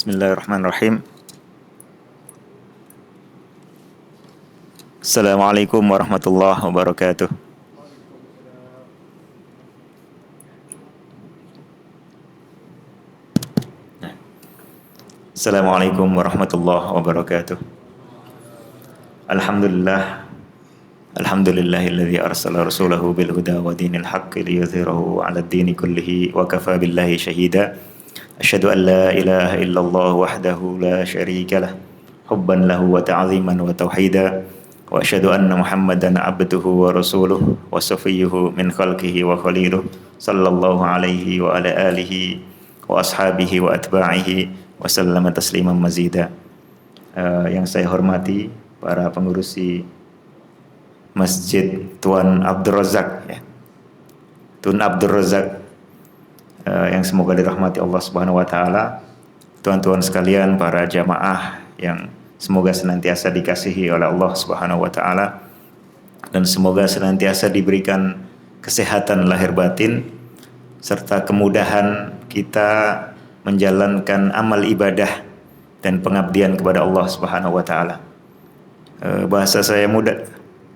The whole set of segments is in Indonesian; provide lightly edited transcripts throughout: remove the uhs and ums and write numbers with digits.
Bismillahirrahmanirrahim. Assalamualaikum warahmatullahi wabarakatuh. Assalamualaikum warahmatullahi wabarakatuh. Alhamdulillahilladzi arsala rasulahu bil huda wa dinil haqqi liyudhhirahu 'ala ad-dini kullihi wa kafa billahi shahida. Asyhadu an la ilaha illallah wahdahu la syarika lah, hubban lahu wa ta'ziman wa tauhida. Wa asyhadu anna Muhammadan abduhu wa rasuluhu wa safiyyuhu min khalqihi wa khaliluh, sallallahu alaihi wa ala alihi wa ashabihi wa atba'ihi wa sallama tasliman mazida. Yang saya hormati para pengurusi Masjid Tuan Abdul Razak, ya. Tun Abdul Razak, yang semoga dirahmati Allah Subhanahu wa taala, tuan-tuan sekalian, para jamaah yang semoga senantiasa dikasihi oleh Allah Subhanahu wa taala dan semoga senantiasa diberikan kesehatan lahir batin serta kemudahan kita menjalankan amal ibadah dan pengabdian kepada Allah Subhanahu wa taala. Bahasa saya mudah,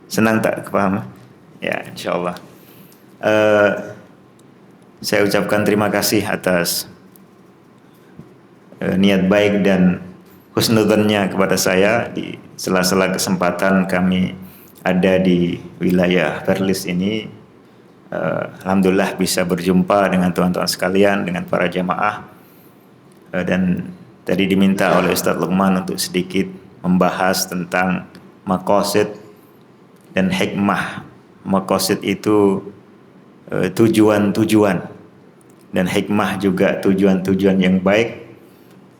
senang tak paham? Ya, insyaallah. Saya ucapkan terima kasih atas niat baik dan husnudzonnya kepada saya di sela-sela kesempatan kami ada di wilayah Perlis ini. Alhamdulillah bisa berjumpa dengan teman-teman sekalian, dengan para jamaah. Dan tadi diminta oleh Ustadz Luqman untuk sedikit membahas tentang maqasid dan hikmah. Maqasid itu tujuan-tujuan, dan hikmah juga tujuan-tujuan yang baik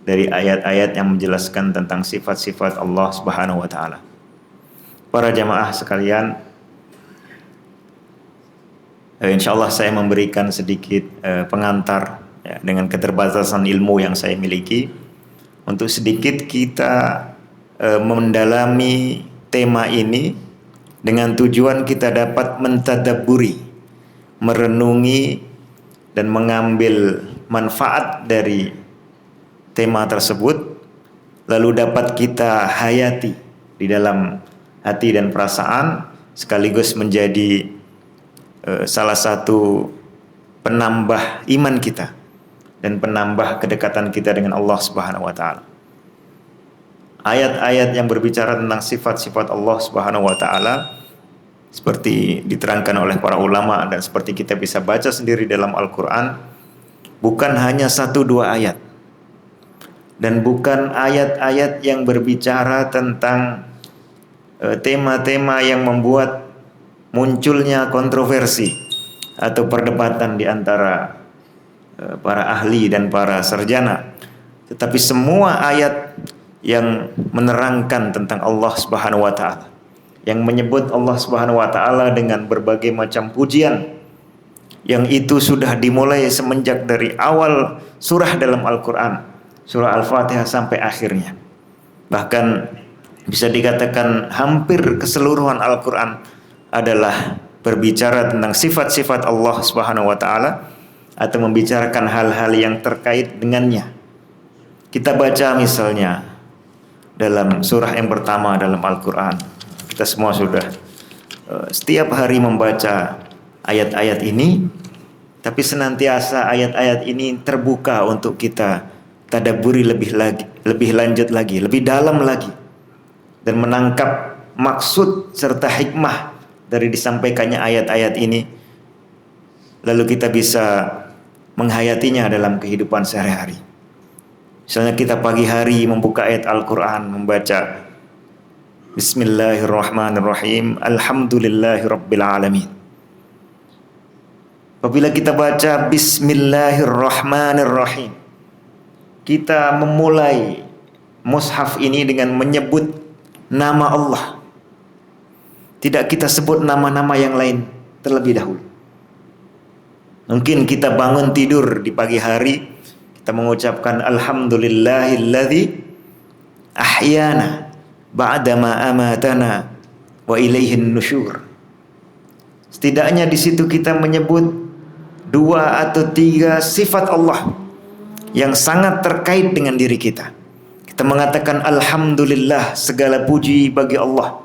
dari ayat-ayat yang menjelaskan tentang sifat-sifat Allah Subhanahu wa taala. Para jamaah sekalian, insyaallah saya memberikan sedikit pengantar, ya, dengan keterbatasan ilmu yang saya miliki, untuk sedikit kita mendalami tema ini dengan tujuan kita dapat mentadabburi, merenungi dan mengambil manfaat dari tema tersebut, lalu dapat kita hayati di dalam hati dan perasaan, sekaligus menjadi salah satu penambah iman kita dan penambah kedekatan kita dengan Allah Subhanahu wa taala. Ayat-ayat yang berbicara tentang sifat-sifat Allah Subhanahu wa taala seperti diterangkan oleh para ulama dan seperti kita bisa baca sendiri dalam Al-Quran, bukan hanya 1-2 ayat, dan bukan ayat-ayat yang berbicara tentang tema-tema yang membuat munculnya kontroversi atau perdebatan di antara para ahli dan para sarjana, tetapi semua ayat yang menerangkan tentang Allah Subhanahu wa taala, yang menyebut Allah Subhanahu wa taala dengan berbagai macam pujian, yang itu sudah dimulai semenjak dari awal surah dalam Al-Quran, surah Al-Fatihah sampai akhirnya. Bahkan bisa dikatakan hampir keseluruhan Al-Quran adalah berbicara tentang sifat-sifat Allah Subhanahu wa taala atau membicarakan hal-hal yang terkait dengannya. Kita baca misalnya dalam surah yang pertama dalam Al-Quran, kita semua sudah setiap hari membaca ayat-ayat ini, tapi senantiasa ayat-ayat ini terbuka untuk kita tadabburi lebih lanjut lagi, lebih dalam lagi, dan menangkap maksud serta hikmah dari disampaikannya ayat-ayat ini, lalu kita bisa menghayatinya dalam kehidupan sehari-hari. Misalnya kita pagi hari membuka ayat Al-Quran, membaca Bismillahirrahmanirrahim, Alhamdulillahirabbil alamin. Apabila kita baca Bismillahirrahmanirrahim, kita memulai mushaf ini dengan menyebut nama Allah. Tidak kita sebut nama-nama yang lain terlebih dahulu. Mungkin kita bangun tidur di pagi hari, kita mengucapkan Alhamdulillahilladzi ahyana ba'dama amatana wa ilaihin nusyur. Setidaknya di situ kita menyebut 2 atau 3 sifat Allah yang sangat terkait dengan diri kita. Kita mengatakan alhamdulillah, segala puji bagi Allah.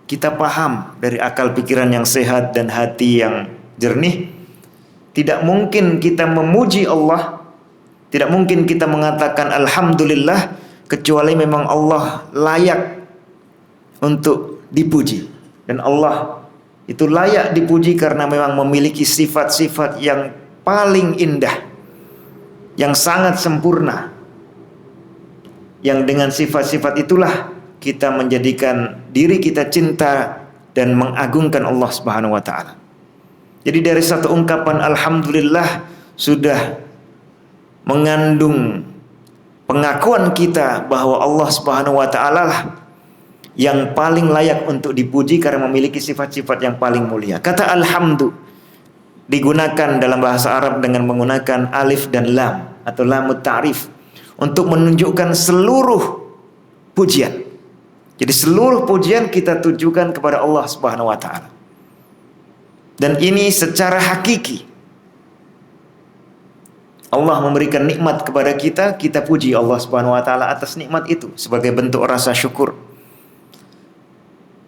Kita paham dari akal pikiran yang sehat dan hati yang jernih, tidak mungkin kita memuji Allah, tidak mungkin kita mengatakan alhamdulillah kecuali memang Allah layak untuk dipuji. Dan Allah itu layak dipuji karena memang memiliki sifat-sifat yang paling indah, yang sangat sempurna, yang dengan sifat-sifat itulah kita menjadikan diri kita cinta dan mengagungkan Allah Subhanahu wa taala. Jadi dari satu ungkapan alhamdulillah sudah mengandung pengakuan kita bahwa Allah Subhanahu wa taala lah yang paling layak untuk dipuji karena memiliki sifat-sifat yang paling mulia. Kata alhamdu digunakan dalam bahasa Arab dengan menggunakan alif dan lam atau lamut ta'rif untuk menunjukkan seluruh pujian. Jadi seluruh pujian kita tujukan kepada Allah Subhanahu wa taala. Dan ini secara hakiki. Allah memberikan nikmat kepada kita, kita puji Allah Subhanahu wa taala atas nikmat itu sebagai bentuk rasa syukur.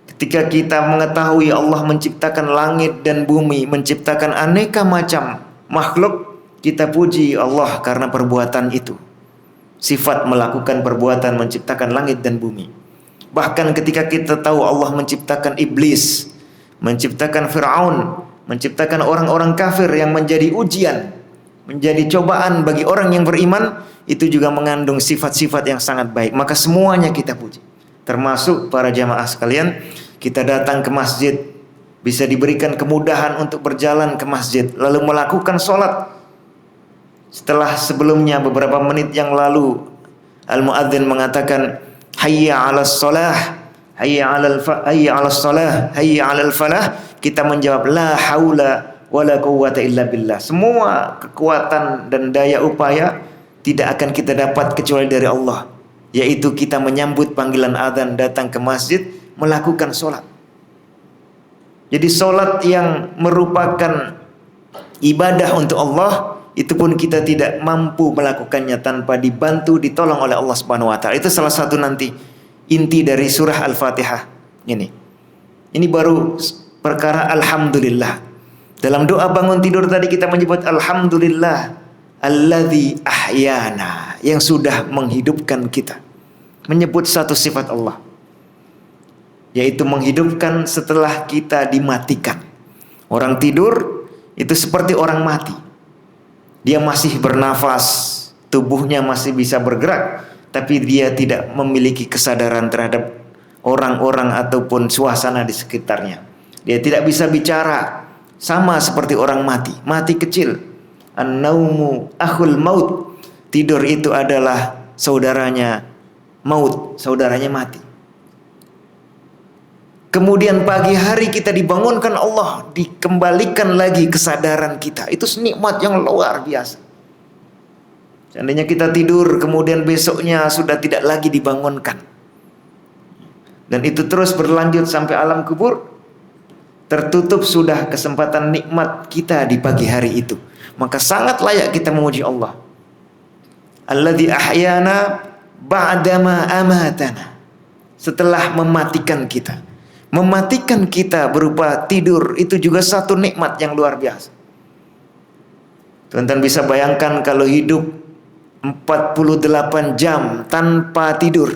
Ketika kita mengetahui Allah menciptakan langit dan bumi, menciptakan aneka macam makhluk, kita puji Allah karena perbuatan itu. Sifat melakukan perbuatan menciptakan langit dan bumi. Bahkan ketika kita tahu Allah menciptakan iblis, menciptakan Fir'aun, menciptakan orang-orang kafir yang menjadi ujian, menjadi cobaan bagi orang yang beriman, itu juga mengandung sifat-sifat yang sangat baik. Maka semuanya kita puji. Termasuk para jamaah sekalian, kita datang ke masjid, bisa diberikan kemudahan untuk berjalan ke masjid, lalu melakukan sholat. Setelah sebelumnya beberapa menit yang lalu al-muadzin mengatakan hayya 'alas shalah, hayya 'alas shalah, hayya 'alal falah, kita menjawab la haula wala quwwata illa billah. Semua kekuatan dan daya upaya tidak akan kita dapat kecuali dari Allah, yaitu kita menyambut panggilan azan, datang ke masjid, melakukan sholat. Jadi sholat yang merupakan ibadah untuk Allah, itu pun kita tidak mampu melakukannya tanpa dibantu, ditolong oleh Allah Subhanahu wa taala. Itu salah satu nanti inti dari surah Al-Fatihah ini. Ini baru perkara alhamdulillah. Dalam doa bangun tidur tadi kita menyebut alhamdulillah alladzi ahyana, yang sudah menghidupkan kita. Menyebut satu sifat Allah, yaitu menghidupkan setelah kita dimatikan. Orang tidur itu seperti orang mati. Dia masih bernafas, tubuhnya masih bisa bergerak, tapi dia tidak memiliki kesadaran terhadap orang-orang ataupun suasana di sekitarnya. Dia tidak bisa bicara, sama seperti orang mati, mati kecil. An-naumu akhul maut. Tidur itu adalah saudaranya maut, saudaranya mati. Kemudian pagi hari kita dibangunkan Allah, dikembalikan lagi kesadaran kita. Itu nikmat yang luar biasa. Seandainya kita tidur, kemudian besoknya sudah tidak lagi dibangunkan, dan itu terus berlanjut sampai alam kubur, tertutup sudah kesempatan nikmat kita di pagi hari itu. Maka sangat layak kita memuji Allah. Alladzi ahyana ba'dama amatana. Setelah mematikan kita. Mematikan kita berupa tidur, itu juga satu nikmat yang luar biasa. Teman-teman bisa bayangkan kalau hidup 48 jam tanpa tidur,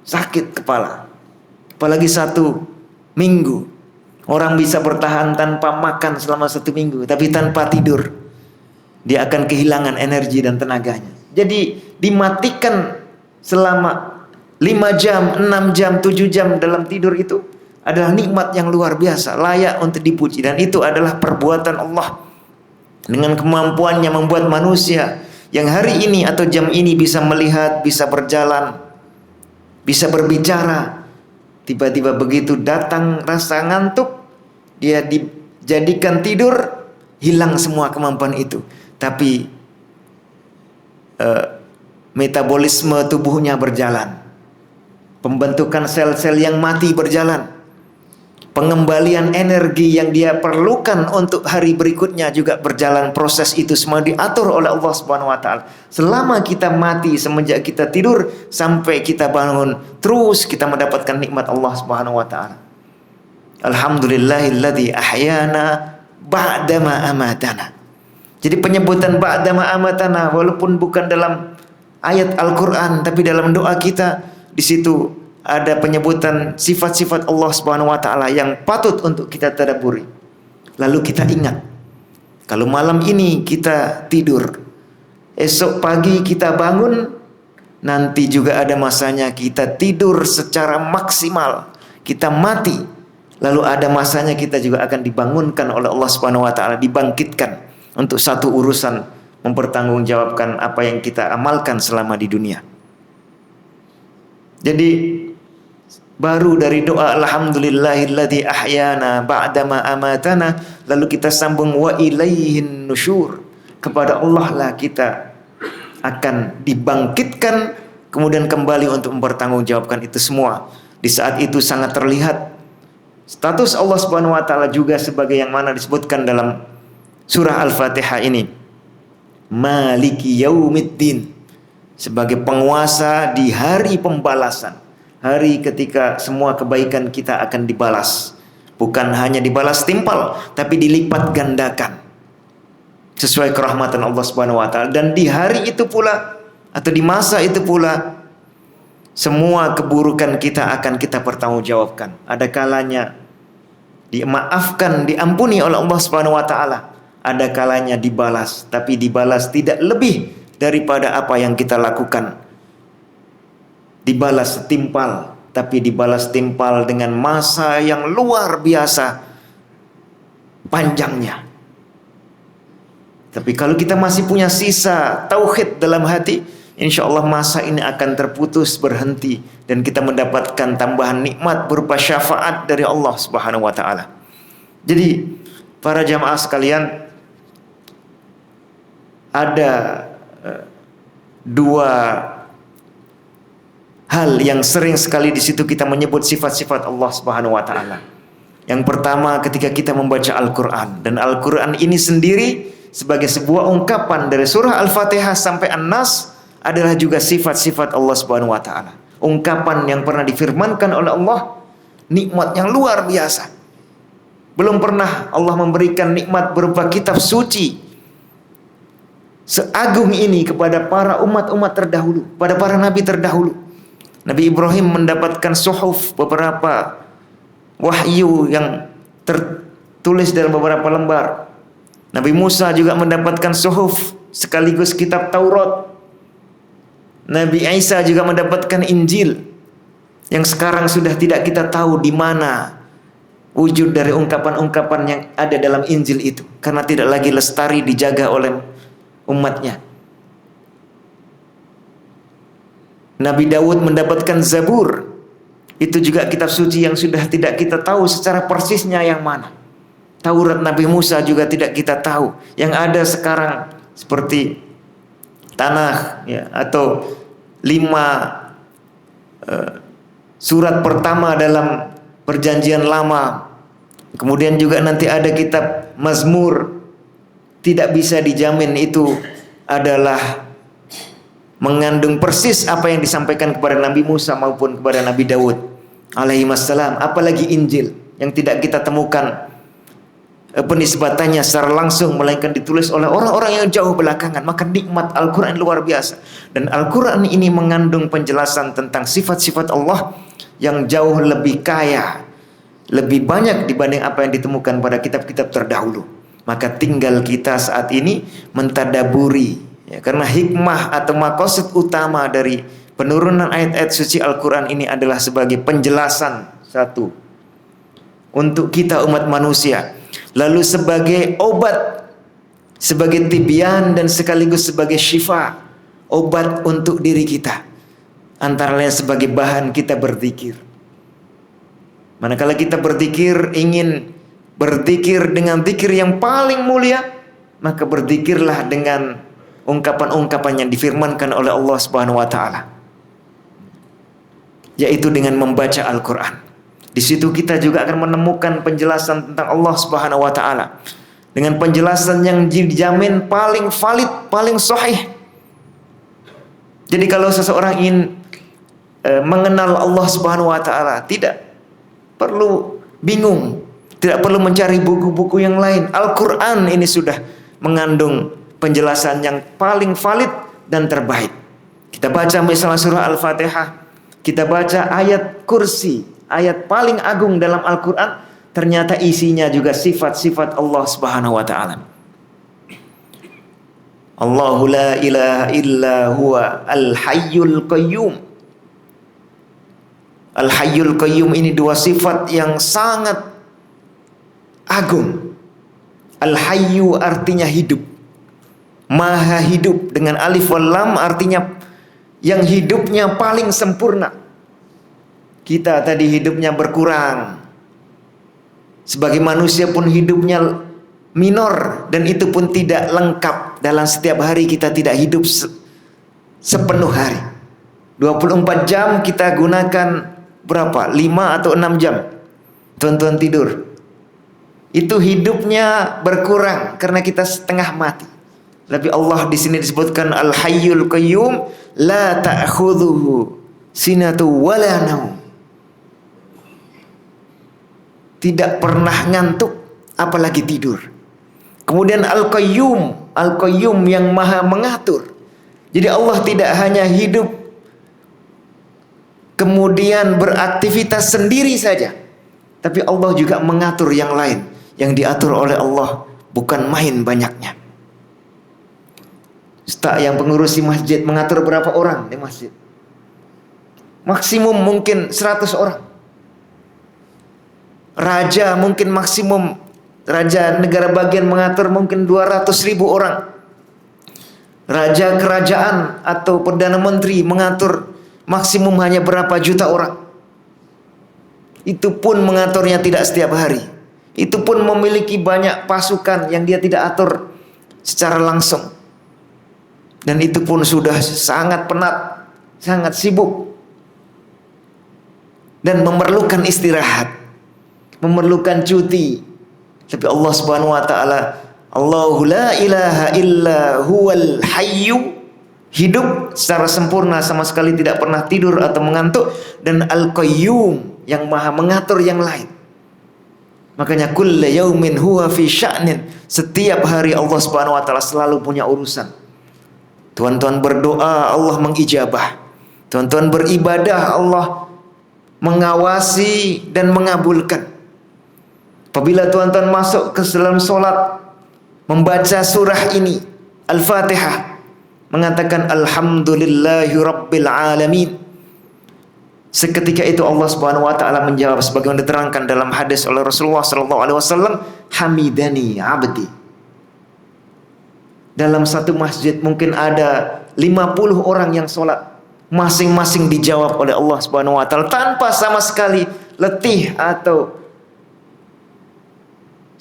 sakit kepala. Apalagi 1 minggu. Orang bisa bertahan tanpa makan selama 1 minggu, tapi tanpa tidur dia akan kehilangan energi dan tenaganya. Jadi dimatikan selama 5 jam, 6 jam, 7 jam dalam tidur itu adalah nikmat yang luar biasa, layak untuk dipuji. Dan itu adalah perbuatan Allah dengan kemampuannya membuat manusia yang hari ini atau jam ini bisa melihat, bisa berjalan, bisa berbicara. Tiba-tiba begitu datang rasa ngantuk, dia dijadikan tidur, hilang semua kemampuan itu. Tapi metabolisme tubuhnya berjalan. Pembentukan sel-sel yang mati berjalan. pengembalian energi yang dia perlukan untuk hari berikutnya juga berjalan, proses itu semua diatur oleh Allah Subhanahu wa taala. Selama kita mati, semenjak kita tidur sampai kita bangun, terus kita mendapatkan nikmat Allah Subhanahu wa taala. Alhamdulillahilladzi ahyana ba'dama amatana. Jadi penyebutan ba'dama amatana walaupun bukan dalam ayat Al-Qur'an tapi dalam doa kita, di situ ada penyebutan sifat-sifat Allah Subhanahu wa taala yang patut untuk kita tadabburi. Lalu kita ingat, kalau malam ini kita tidur, esok pagi kita bangun, nanti juga ada masanya kita tidur secara maksimal, kita mati. Lalu ada masanya kita juga akan dibangunkan oleh Allah Subhanahu wa taala, dibangkitkan untuk satu urusan, mempertanggungjawabkan apa yang kita amalkan selama di dunia. Jadi baru dari doa alhamdulillahilladzi ahyana ba'dama amatana, lalu kita sambung wa ilaihin nusyur, kepada Allah lah kita akan dibangkitkan, kemudian kembali untuk mempertanggungjawabkan itu semua. Di saat itu sangat terlihat status Allah Subhanahu wa taala juga sebagai yang mana disebutkan dalam surah Al-Fatihah ini, Maliki Yaumiddin, sebagai penguasa di hari pembalasan, hari ketika semua kebaikan kita akan dibalas, bukan hanya dibalas timpal tapi dilipat gandakan sesuai kerahmatan Allah Subhanahu wa taala. Dan di hari itu pula atau di masa itu pula semua keburukan kita akan kita pertanggungjawabkan. Ada kalanya dimaafkan, diampuni oleh Allah Subhanahu wa taala. Ada kalanya dibalas, tapi dibalas tidak lebih daripada apa yang kita lakukan. Dibalas setimpal, tapi dibalas timpal dengan masa yang luar biasa panjangnya. Tapi kalau kita masih punya sisa tauhid dalam hati, insya Allah masa ini akan terputus, berhenti, dan kita mendapatkan tambahan nikmat berupa syafaat dari Allah Subhanahu wa taala. Jadi para jamaah sekalian, ada dua hal yang sering sekali di situ kita menyebut sifat-sifat Allah Subhanahu wa taala. Yang pertama ketika kita membaca Al-Qur'an, dan Al-Qur'an ini sendiri sebagai sebuah ungkapan dari surah Al-Fatihah sampai An-Nas adalah juga sifat-sifat Allah Subhanahu wa taala. Ungkapan yang pernah difirmankan oleh Allah, nikmat yang luar biasa. Belum pernah Allah memberikan nikmat berupa kitab suci seagung ini kepada para umat-umat terdahulu, pada para nabi terdahulu. Nabi Ibrahim mendapatkan suhuf, beberapa wahyu yang tertulis dalam beberapa lembar. Nabi Musa juga mendapatkan suhuf sekaligus kitab Taurat. Nabi Isa juga mendapatkan Injil yang sekarang sudah tidak kita tahu di mana wujud dari ungkapan-ungkapan yang ada dalam Injil itu, karena tidak lagi lestari dijaga oleh umatnya. Nabi Daud mendapatkan Zabur, itu juga kitab suci yang sudah tidak kita tahu secara persisnya yang mana. Taurat Nabi Musa juga tidak kita tahu. Yang ada sekarang seperti Tanakh ya, atau 5 surat pertama dalam Perjanjian Lama. Kemudian juga nanti ada kitab Mazmur. Tidak bisa dijamin itu adalah mengandung persis apa yang disampaikan kepada Nabi Musa maupun kepada Nabi Daud alaihi wassalam. Apalagi Injil yang tidak kita temukan penisbatannya secara langsung, melainkan ditulis oleh orang-orang yang jauh belakangan. Maka nikmat Al-Quran luar biasa. Dan Al-Quran ini mengandung penjelasan tentang sifat-sifat Allah yang jauh lebih kaya, lebih banyak dibanding apa yang ditemukan pada kitab-kitab terdahulu. Maka tinggal kita saat ini mentadaburi ya, karena hikmah atau maqasid utama dari penurunan ayat-ayat suci Al-Quran ini adalah sebagai penjelasan satu untuk kita umat manusia, lalu sebagai obat, sebagai tibyan, dan sekaligus sebagai syifa, obat untuk diri kita, antara lain sebagai bahan kita berzikir. Manakala kita berzikir, ingin berzikir dengan zikir yang paling mulia, maka berzikirlah dengan ungkapan-ungkapan yang difirmankan oleh Allah Subhanahu wa taala, yaitu dengan membaca Al-Quran. Di situ kita juga akan menemukan penjelasan tentang Allah Subhanahu wa taala dengan penjelasan yang dijamin paling valid, paling sahih. Jadi kalau seseorang ingin mengenal Allah Subhanahu wa taala, tidak perlu bingung, tidak perlu mencari buku-buku yang lain. Al-Qur'an ini sudah mengandung penjelasan yang paling valid dan terbaik. Kita baca misalnya surah Al-Fatihah, kita baca ayat kursi, ayat paling agung dalam Al-Quran, ternyata isinya juga sifat-sifat Allah Subhanahu wa ta'ala. Allahu la ilaha illa huwa al-hayyul qayyum. Al-hayyul qayyum ini dua sifat yang sangat agung. Al-hayyu artinya hidup, maha hidup, dengan alif wal lam artinya yang hidupnya paling sempurna. Kita tadi hidupnya berkurang. Sebagai manusia pun hidupnya minor, dan itu pun tidak lengkap. Dalam setiap hari kita tidak hidup sepenuh hari. 24 jam kita gunakan berapa? 5 atau 6 jam. Tuan-tuan tidur. Itu hidupnya berkurang karena kita setengah mati. Tapi Allah di sini disebutkan Al-Hayyul Qayyum, la ta'khudhuhu sinatu wala naum. Tidak pernah ngantuk, apalagi tidur. Kemudian Al-Qayyum, Al-Qayyum yang maha mengatur. Jadi Allah tidak hanya hidup kemudian beraktivitas sendiri saja, tapi Allah juga mengatur yang lain. Yang diatur oleh Allah bukan main banyaknya. Ustaz yang pengurusi masjid mengatur berapa orang di masjid? Maksimum mungkin 100 orang. Raja mungkin maksimum, raja negara bagian mengatur mungkin 200.000 orang. Raja kerajaan atau perdana menteri mengatur maksimum hanya berapa juta orang. Itu pun mengaturnya tidak setiap hari. Itu pun memiliki banyak pasukan yang dia tidak atur secara langsung. Dan itu pun sudah sangat penat, sangat sibuk, dan memerlukan istirahat, memerlukan cuti. Tapi Allah Subhanahu wa taala, Allahu la ilaha illa huwal hayyu, hidup secara sempurna, sama sekali tidak pernah tidur atau mengantuk, dan Al-Qayyum yang maha mengatur yang lain. Makanya kullu yaumin huwa fi sya'nin, setiap hari Allah Subhanahu wa taala selalu punya urusan. Tuan-tuan berdoa, Allah mengijabah. Tuan-tuan beribadah, Allah mengawasi dan mengabulkan. Apabila tuan-tuan masuk ke dalam solat, membaca surah ini, Al-Fatihah, mengatakan alhamdulillahi rabbil alamin, seketika itu Allah Subhanahu wa taala menjawab sebagaimana diterangkan dalam hadis oleh Rasulullah sallallahu alaihi wasallam, hamidani abdi. Dalam satu masjid mungkin ada 50 orang yang sholat, masing-masing dijawab oleh Allah Subhanahu wa taala tanpa sama sekali letih atau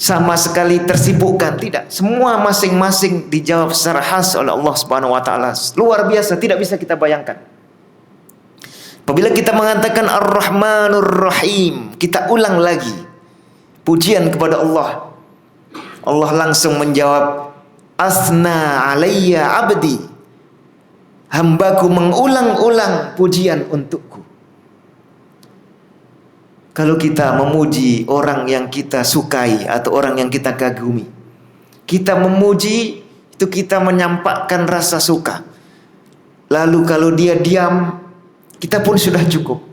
sama sekali tersibukkan, tidak. Semua masing-masing dijawab secara khas oleh Allah Subhanahu wa taala. Luar biasa, tidak bisa kita bayangkan. Apabila kita mengatakan Ar-Rahmanur Rahim, kita ulang lagi pujian kepada Allah. Allah langsung menjawab, Asna alayya abdi, hambaku mengulang-ulang pujian untukku. Kalau kita memuji orang yang kita sukai atau orang yang kita kagumi, kita memuji itu kita menyampaikan rasa suka. Lalu kalau dia diam, kita pun sudah cukup.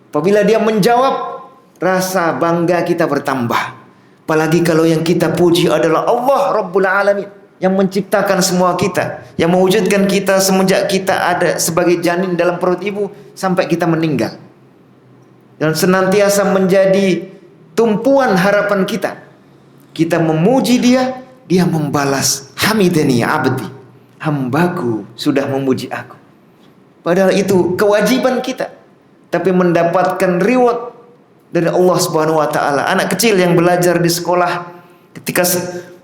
Apabila dia menjawab, rasa bangga kita bertambah. Apalagi kalau yang kita puji adalah Allah Rabbul Alamin, yang menciptakan semua kita, yang mewujudkan kita semenjak kita ada sebagai janin dalam perut ibu sampai kita meninggal, dan senantiasa menjadi tumpuan harapan kita. Kita memuji dia, dia membalas, hamidani abdi, hambaku sudah memuji aku. Padahal itu kewajiban kita, tapi mendapatkan reward dari Allah Subhanahu wa taala. Anak kecil yang belajar di sekolah, ketika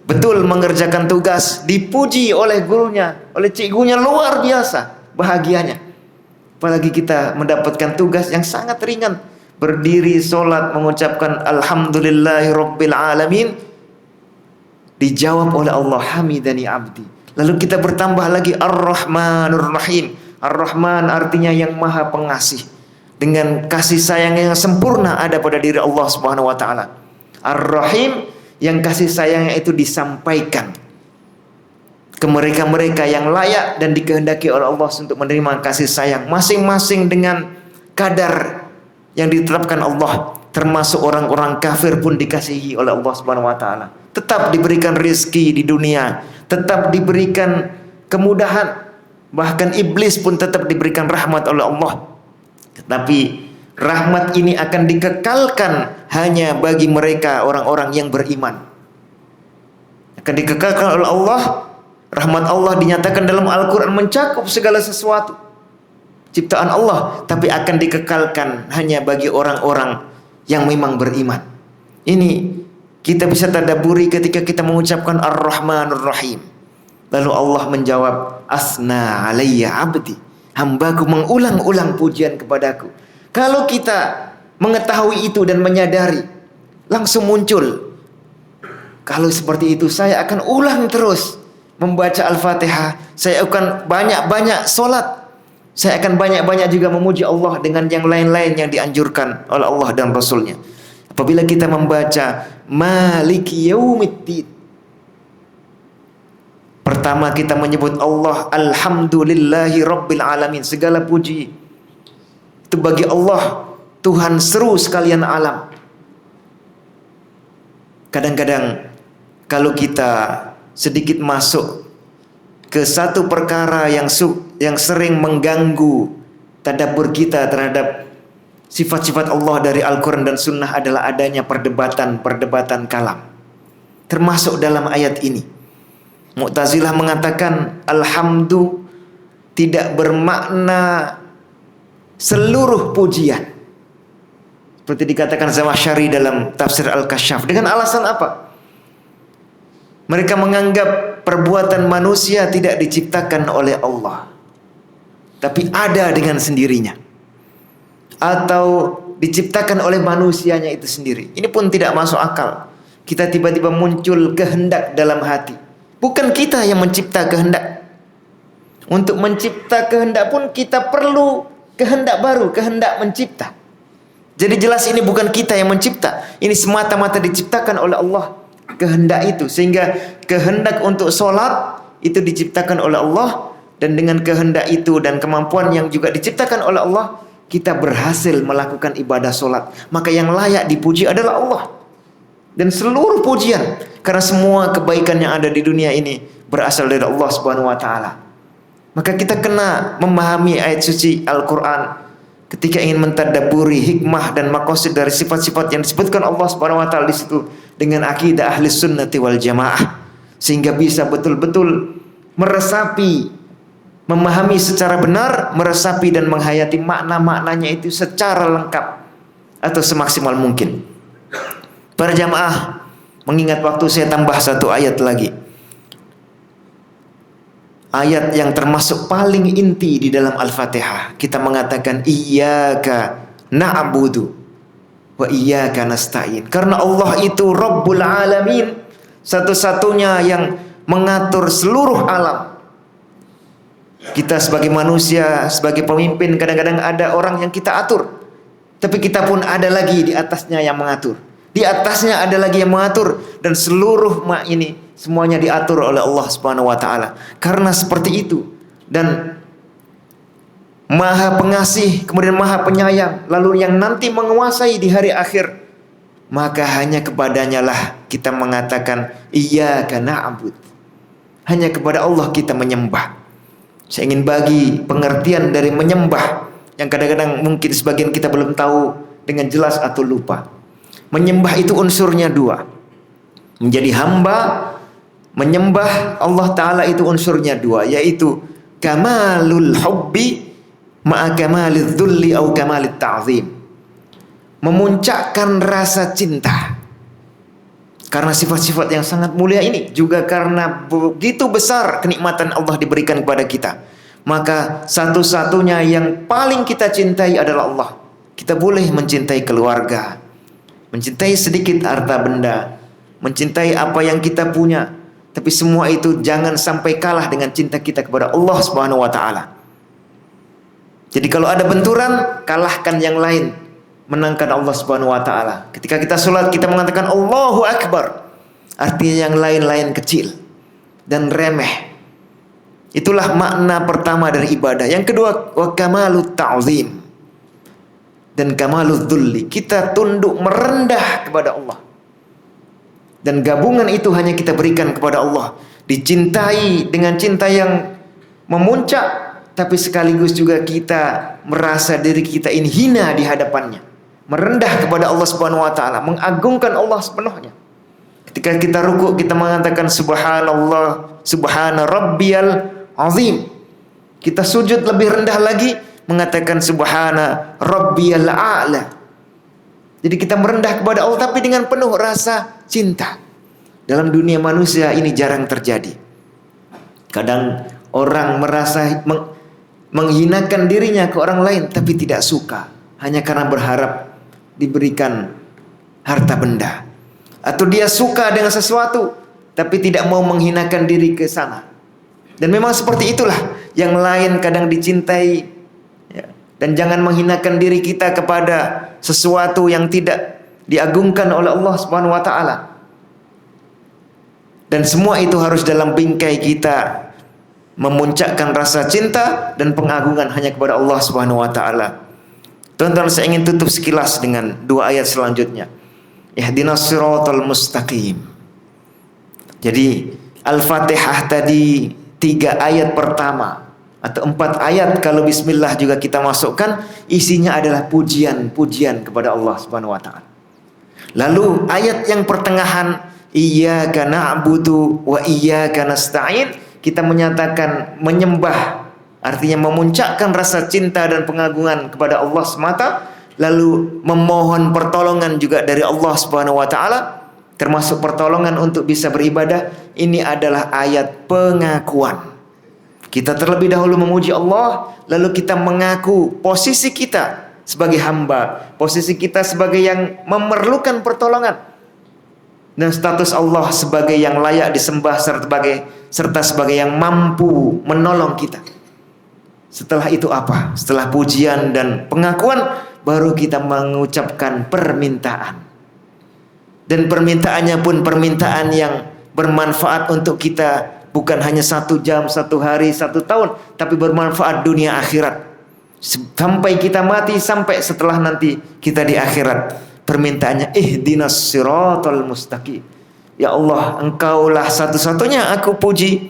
betul mengerjakan tugas, dipuji oleh gurunya, oleh cikgunya, luar biasa bahagianya. Apalagi kita mendapatkan tugas yang sangat ringan, berdiri sholat mengucapkan alhamdulillahirabbil alamin, dijawab oleh Allah, hamidani abdi. Lalu kita bertambah lagi ar-rahmanur rahim. Ar-rahman artinya yang maha pengasih, dengan kasih sayang yang sempurna ada pada diri Allah Subhanahu wa taala. Ar-rahim, yang kasih sayangnya itu disampaikan ke mereka-mereka yang layak dan dikehendaki oleh Allah untuk menerima kasih sayang masing-masing dengan kadar yang ditetapkan Allah. Termasuk orang-orang kafir pun dikasihi oleh Allah Subhanahu wa taala. Tetap diberikan rezeki di dunia, tetap diberikan kemudahan, bahkan iblis pun tetap diberikan rahmat oleh Allah. Tetapi rahmat ini akan dikekalkan hanya bagi mereka orang-orang yang beriman. Akan dikekalkan oleh Allah. Rahmat Allah dinyatakan dalam Al-Quran mencakup segala sesuatu ciptaan Allah, tapi akan dikekalkan hanya bagi orang-orang yang memang beriman. Ini kita bisa tadabburi ketika kita mengucapkan Ar-Rahmanur Rahim. Lalu Allah menjawab, asna alayya abdi, hambaku mengulang-ulang pujian kepadaku. Kalau kita mengetahui itu dan menyadari, langsung muncul, kalau seperti itu saya akan ulang terus membaca Al-Fatihah, saya akan banyak-banyak sholat, saya akan banyak-banyak juga memuji Allah dengan yang lain-lain yang dianjurkan oleh Allah dan Rasulnya. Apabila kita membaca Maliki Yaumiddin, pertama kita menyebut Allah, alhamdulillahi rabbil alamin, segala puji itu bagi Allah, Tuhan seru sekalian alam. Kadang-kadang kalau kita sedikit masuk ke satu perkara yang sering mengganggu tadabbur kita terhadap sifat-sifat Allah dari Al-Quran dan Sunnah adalah adanya perdebatan kalam. Termasuk dalam ayat ini, Mu'tazilah mengatakan alhamdu tidak bermakna seluruh pujian, seperti dikatakan Zamakhsyari dalam tafsir Al-Kasyaf. Dengan alasan apa? Mereka menganggap perbuatan manusia tidak diciptakan oleh Allah, tapi ada dengan sendirinya, atau diciptakan oleh manusianya itu sendiri. Ini pun tidak masuk akal. Kita tiba-tiba muncul kehendak dalam hati. Bukan kita yang mencipta kehendak. Untuk mencipta kehendak pun kita perlu kehendak baru, kehendak mencipta. Jadi jelas ini bukan kita yang mencipta. Ini semata-mata diciptakan oleh Allah, kehendak itu. Sehingga kehendak untuk sholat itu diciptakan oleh Allah. Dan dengan kehendak itu dan kemampuan yang juga diciptakan oleh Allah, kita berhasil melakukan ibadah sholat. Maka yang layak dipuji adalah Allah. Dan seluruh pujian, karena semua kebaikan yang ada di dunia ini berasal dari Allah Subhanahu wa taala. Maka kita kena memahami ayat suci Al-Quran ketika ingin mentadabburi hikmah dan maqasid dari sifat-sifat yang disebutkan Allah Subhanahu wa taala di situ dengan akidah ahli sunnati wal jamaah, sehingga bisa betul-betul meresapi, memahami secara benar, meresapi dan menghayati makna-maknanya itu secara lengkap atau semaksimal mungkin. Para jamaah, mengingat waktu, saya tambah satu ayat lagi. Ayat yang termasuk paling inti di dalam Al-Fatihah. Kita mengatakan iyyaka na'budu wa iyyaka nasta'in. Karena Allah itu Rabbul Alamin, satu-satunya yang mengatur seluruh alam. Kita sebagai manusia, sebagai pemimpin, kadang-kadang ada orang yang kita atur, tapi kita pun ada lagi di atasnya yang mengatur. Di atasnya ada lagi yang mengatur, dan seluruh ini semuanya diatur oleh Allah Subhanahu wa taala. Karena seperti itu, dan Maha Pengasih, kemudian Maha Penyayang, lalu yang nanti menguasai di hari akhir, maka hanya kepadanya lah kita mengatakan iyyaka na'bud. Hanya kepada Allah kita menyembah. Saya ingin bagi pengertian dari menyembah yang kadang-kadang mungkin sebagian kita belum tahu dengan jelas atau lupa. Menyembah itu unsurnya dua. Menjadi hamba, menyembah Allah Ta'ala itu unsurnya dua, yaitu kamalul hubbi ma'a kamalil dhulli au kamalit ta'zim. Memuncakkan rasa cinta karena sifat-sifat yang sangat mulia ini, juga karena begitu besar kenikmatan Allah diberikan kepada kita, maka satu-satunya yang paling kita cintai adalah Allah. Kita boleh mencintai keluarga, mencintai sedikit harta benda, mencintai apa yang kita punya, tapi semua itu jangan sampai kalah dengan cinta kita kepada Allah Subhanahu wa taala. Jadi kalau ada benturan, kalahkan yang lain, menangkan Allah Subhanahu wa taala. Ketika kita salat, kita mengatakan Allahu Akbar. Artinya yang lain-lain kecil dan remeh. Itulah makna pertama dari ibadah. Yang kedua, wa kamalut ta'zim. Dan kamalut dzulli. Kita tunduk merendah kepada Allah. Dan gabungan itu hanya kita berikan kepada Allah. Dicintai dengan cinta yang memuncak, tapi sekaligus juga kita merasa diri kita ini hina di hadapannya. Merendah kepada Allah Subhanahu wa taala, mengagungkan Allah sepenuhnya. Ketika kita rukuk, kita mengatakan subhanallah, subhana rabbiyal azim. Kita sujud lebih rendah lagi, mengatakan subhana rabbiyal a'la. Jadi kita merendah kepada Allah tapi dengan penuh rasa cinta. Dalam dunia manusia ini jarang terjadi. Kadang orang merasa menghinakan dirinya ke orang lain tapi tidak suka, hanya karena berharap diberikan harta benda. Atau dia suka dengan sesuatu tapi tidak mau menghinakan diri ke sana. Dan memang seperti itulah, yang lain kadang dicintai ya. Dan jangan menghinakan diri kita kepada sesuatu yang tidak diagungkan oleh Allah Subhanahu wa taala. Dan semua itu harus dalam bingkai kita memuncakkan rasa cinta dan pengagungan hanya kepada Allah Subhanahu wa taala. Tuan-tuan, saya ingin tutup sekilas dengan dua ayat selanjutnya. Ihdinas siratal mustaqim. Jadi Al-Fatihah tadi 3 ayat pertama atau 4 ayat kalau bismillah juga kita masukkan, isinya adalah pujian-pujian kepada Allah Subhanahu wa taala. Lalu ayat yang pertengahan, iyyaka na'budu wa iyyaka nasta'in, kita menyatakan menyembah, artinya memuncakkan rasa cinta dan pengagungan kepada Allah semata. Lalu memohon pertolongan juga dari Allah Subhanahu wa taala, termasuk pertolongan untuk bisa beribadah. Ini adalah ayat pengakuan. Kita terlebih dahulu memuji Allah, lalu kita mengaku posisi kita sebagai hamba, posisi kita sebagai yang memerlukan pertolongan, dan status Allah sebagai yang layak disembah serta sebagai yang mampu menolong kita. Setelah itu apa? Setelah pujian dan pengakuan, baru kita mengucapkan permintaan. Dan permintaannya pun permintaan yang bermanfaat untuk kita, bukan hanya 1 jam, 1 hari, 1 tahun, tapi bermanfaat dunia akhirat. Sampai kita mati, sampai setelah nanti kita di akhirat. Permintaannya ihdinas siratal mustaqim. Ya Allah, Engkaulah satu-satunya aku puji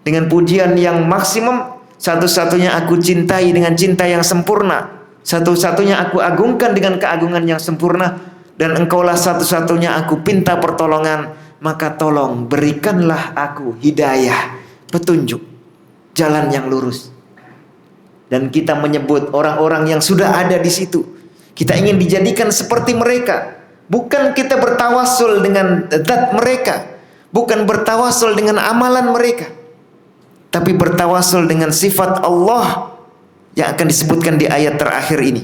dengan pujian yang maksimum, satu-satunya aku cintai dengan cinta yang sempurna, satu-satunya aku agungkan dengan keagungan yang sempurna, dan Engkaulah satu-satunya aku pinta pertolongan. Maka tolong berikanlah aku hidayah, petunjuk, jalan yang lurus. Dan kita menyebut orang-orang yang sudah ada di situ. Kita ingin dijadikan seperti mereka. Bukan kita bertawasul dengan zat mereka, bukan bertawasul dengan amalan mereka, tapi bertawasul dengan sifat Allah yang akan disebutkan di ayat terakhir ini.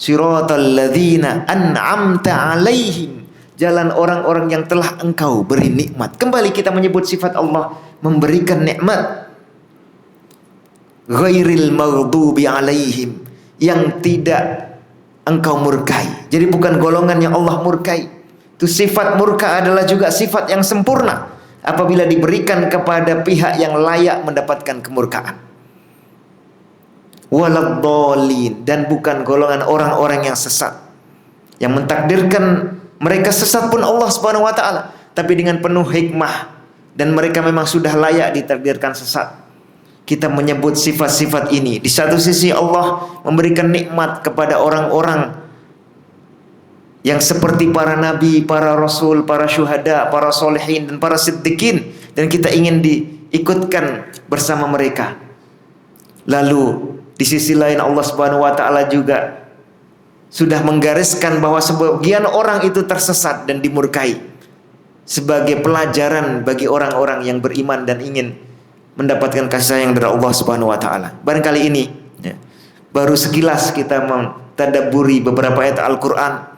Siratal ladzina an'amta 'alaihim, jalan orang-orang yang telah Engkau beri nikmat. Kembali kita menyebut sifat Allah memberikan nikmat. Ghairil maghdubi 'alaihim, yang tidak Engkau murkai. Jadi bukan golongan yang Allah murkai. Itu sifat murka adalah juga sifat yang sempurna apabila diberikan kepada pihak yang layak mendapatkan kemurkaan. Waladhdallin, dan bukan golongan orang-orang yang sesat, yang mentakdirkan mereka sesat pun Allah Subhanahu wa taala, tapi dengan penuh hikmah, dan mereka memang sudah layak ditakdirkan sesat. Kita menyebut sifat-sifat ini. Di satu sisi Allah memberikan nikmat kepada orang-orang yang seperti para nabi, para rasul, para syuhada, para solehin, dan para siddiqin, dan kita ingin diikutkan bersama mereka. Lalu di sisi lain Allah Subhanahu wa taala juga sudah menggariskan bahwa sebagian orang itu tersesat dan dimurkai, sebagai pelajaran bagi orang-orang yang beriman dan ingin mendapatkan kasih sayang dari Allah Subhanahu wa taala. Barangkali ini ya, baru sekilas kita tadabburi beberapa ayat Al-Quran.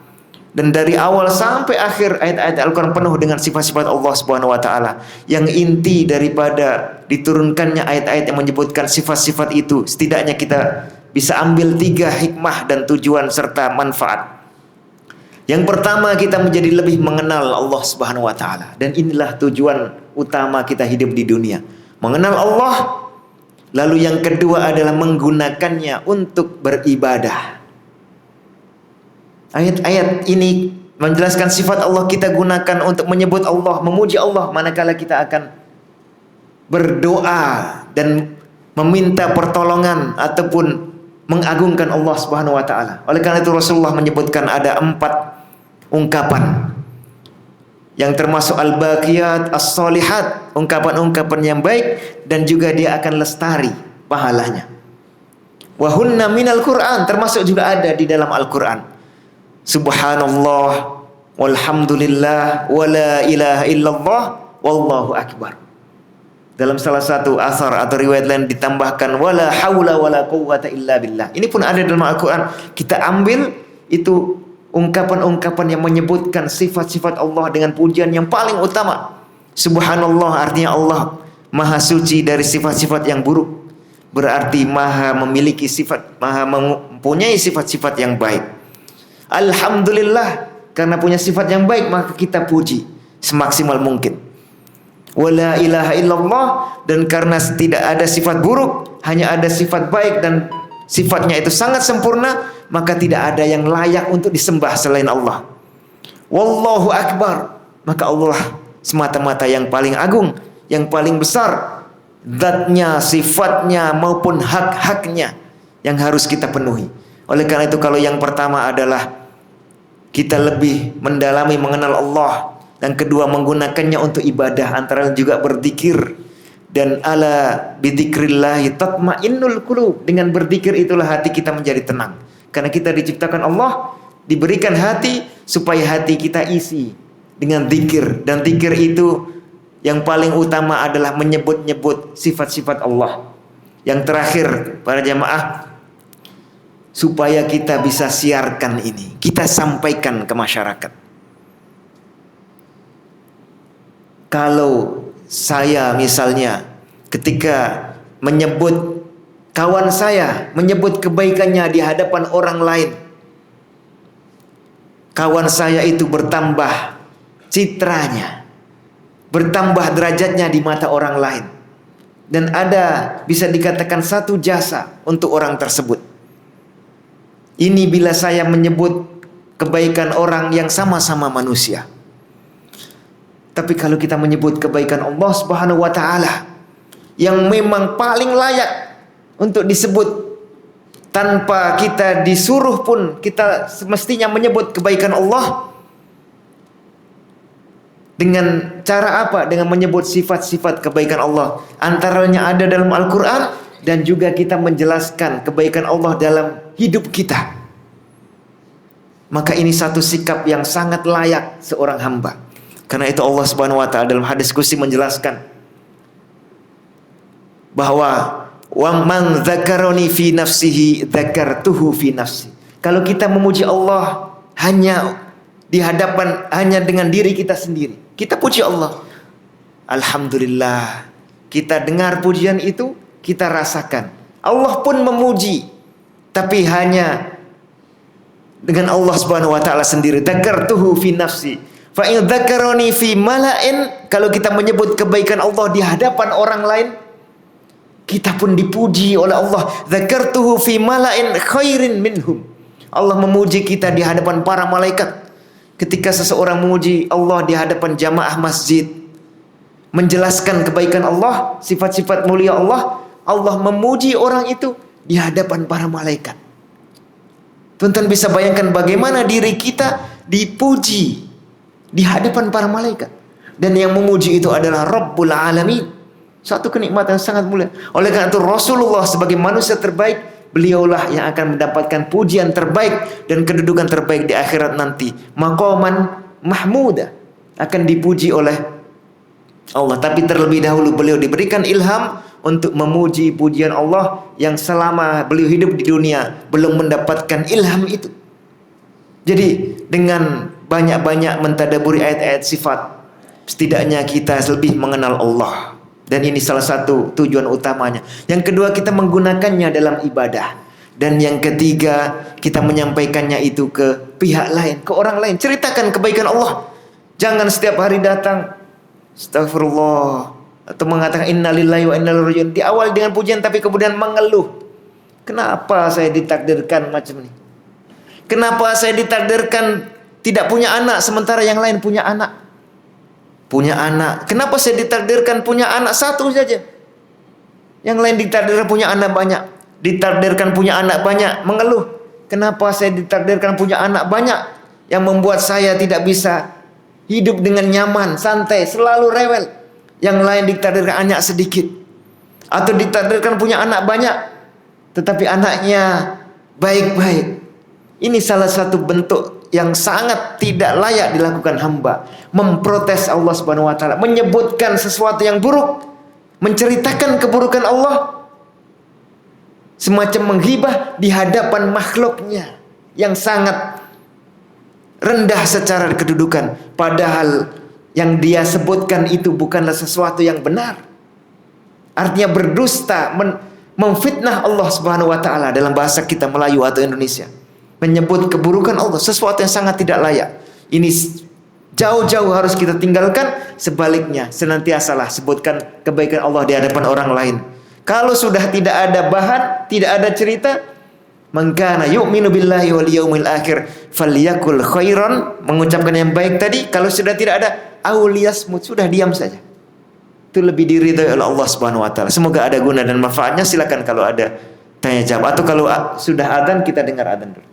Dan dari awal sampai akhir ayat-ayat Al-Quran penuh dengan sifat-sifat Allah Subhanahu wa taala. Yang inti daripada diturunkannya ayat-ayat yang menyebutkan sifat-sifat itu, setidaknya kita bisa ambil 3 hikmah dan tujuan serta manfaat. Yang pertama, kita menjadi lebih mengenal Allah Subhanahu wa taala, dan inilah tujuan utama kita hidup di dunia. Mengenal Allah. Lalu yang kedua adalah menggunakannya untuk beribadah. Ayat-ayat ini menjelaskan sifat Allah, kita gunakan untuk menyebut Allah, memuji Allah manakala kita akan berdoa dan meminta pertolongan ataupun mengagungkan Allah Subhanahu wa taala. Oleh karena itu Rasulullah menyebutkan ada 4 ungkapan yang termasuk al-baqiyat as-solihat, ungkapan-ungkapan yang baik dan juga dia akan lestari pahalanya. Wa hunna minal Qur'an, termasuk juga ada di dalam Al-Qur'an. Subhanallah walhamdulillah wala ilaha illallah wallahu akbar. Dalam salah satu asar atau riwayat lain ditambahkan wala haula wala quwwata illa billah. Ini pun ada dalam Al-Qur'an. Kita ambil itu ungkapan-ungkapan yang menyebutkan sifat-sifat Allah dengan pujian yang paling utama. Subhanallah artinya Allah maha suci dari sifat-sifat yang buruk. Berarti maha memiliki sifat, maha mempunyai sifat-sifat yang baik. Alhamdulillah, karena punya sifat yang baik maka kita puji semaksimal mungkin. Wala ilaha illallah, dan karena tidak ada sifat buruk, hanya ada sifat baik dan sifatnya itu sangat sempurna, maka tidak ada yang layak untuk disembah selain Allah. Wallahu akbar, maka Allah semata-mata yang paling agung, yang paling besar, zatnya, sifatnya maupun hak-haknya yang harus kita penuhi. Oleh karena itu kalau yang pertama adalah kita lebih mendalami mengenal Allah, yang kedua menggunakannya untuk ibadah, antara lain juga berzikir. Dan ala bidzikrillahi tatmainnul qulub, dengan berzikir itulah hati kita menjadi tenang. Karena kita diciptakan Allah, diberikan hati supaya hati kita isi dengan zikir, dan zikir itu yang paling utama adalah menyebut-nyebut sifat-sifat Allah. Yang terakhir para jamaah, supaya kita bisa siarkan ini, kita sampaikan ke masyarakat. Kalau saya misalnya ketika menyebut kawan saya, menyebut kebaikannya di hadapan orang lain, kawan saya itu bertambah citranya, bertambah derajatnya di mata orang lain, dan ada bisa dikatakan satu jasa untuk orang tersebut. Ini bila saya menyebut kebaikan orang yang sama-sama manusia. Tapi kalau kita menyebut kebaikan Allah Subhanahu wa taala yang memang paling layak untuk disebut, tanpa kita disuruh pun kita semestinya menyebut kebaikan Allah. Dengan cara apa? Dengan menyebut sifat-sifat kebaikan Allah. Antaranya ada dalam Al-Quran, dan juga kita menjelaskan kebaikan Allah dalam hidup kita. Maka ini satu sikap yang sangat layak seorang hamba. Karena itu Allah Subhanahu wa taala dalam hadis qudsi menjelaskan bahwa wa man dzakarani fi nafsihi dzakartuhu fi nafsi. Kalau kita memuji Allah hanya di hadapan, hanya dengan diri kita sendiri, kita puji Allah, alhamdulillah, kita dengar pujian itu, kita rasakan Allah pun memuji, tapi hanya dengan Allah Subhanahu wa taala sendiri. Dzakartuhu fi nafsi fa in dzakarani fi mala'in. Kalau kita menyebut kebaikan Allah di hadapan orang lain, kita pun dipuji oleh Allah. Dzakartuhu fi mala'in khairin minhum. Allah memuji kita di hadapan para malaikat. Ketika seseorang memuji Allah di hadapan jamaah masjid, menjelaskan kebaikan Allah, sifat-sifat mulia Allah, Allah memuji orang itu di hadapan para malaikat. Tuan-tuan bisa bayangkan bagaimana diri kita dipuji di hadapan para malaikat. Dan yang memuji itu adalah Rabbul Alamin. Satu kenikmatan sangat mulia. Oleh karena itu Rasulullah sebagai manusia terbaik, beliaulah yang akan mendapatkan pujian terbaik dan kedudukan terbaik di akhirat nanti. Maqaman mahmuda, akan dipuji oleh Allah. Tapi terlebih dahulu beliau diberikan ilham untuk memuji pujian Allah yang selama beliau hidup di dunia belum mendapatkan ilham itu. Jadi dengan banyak-banyak mentadaburi ayat-ayat sifat, setidaknya kita lebih mengenal Allah. Dan ini salah satu tujuan utamanya. Yang kedua, kita menggunakannya dalam ibadah. Dan yang ketiga, kita menyampaikannya itu ke pihak lain, ke orang lain. Ceritakan kebaikan Allah. Jangan setiap hari datang astagfirullah atau mengatakan innalillahi wa inna ilaihi raji'un di awal dengan pujian, tapi kemudian mengeluh. Kenapa saya ditakdirkan macam ini? Kenapa saya ditakdirkan tidak punya anak sementara yang lain punya anak? Punya anak. Kenapa saya ditakdirkan punya anak satu saja? Yang lain ditakdirkan punya anak banyak. Ditakdirkan punya anak banyak, mengeluh. Kenapa saya ditakdirkan punya anak banyak yang membuat saya tidak bisa hidup dengan nyaman, santai, selalu rewel. Yang lain ditakdirkan anak sedikit. Atau ditakdirkan punya anak banyak, tetapi anaknya baik-baik. Ini salah satu bentuk yang sangat tidak layak dilakukan hamba. Memprotes Allah Subhanahu wa taala, menyebutkan sesuatu yang buruk, menceritakan keburukan Allah, semacam menghibah di hadapan makhluknya yang sangat rendah secara kedudukan, padahal yang dia sebutkan itu bukanlah sesuatu yang benar. Artinya berdusta, memfitnah Allah Subhanahu wa taala dalam bahasa kita Melayu atau Indonesia. Menyebut keburukan Allah, sesuatu yang sangat tidak layak. Ini jauh-jauh harus kita tinggalkan. Sebaliknya, senantiasalah sebutkan kebaikan Allah di hadapan orang lain. Kalau sudah tidak ada bahan, tidak ada cerita, man kana yu'minu billahi wal yaumil akhir falyakul khairan, mengucapkan yang baik tadi. Kalau sudah tidak ada, auliyasmut, sudah diam saja. Itu lebih diridhai oleh Allah Subhanahu wa taala. Semoga ada guna dan manfaatnya. Silakan kalau ada tanya jawab, atau kalau sudah adzan kita dengar adzan dulu.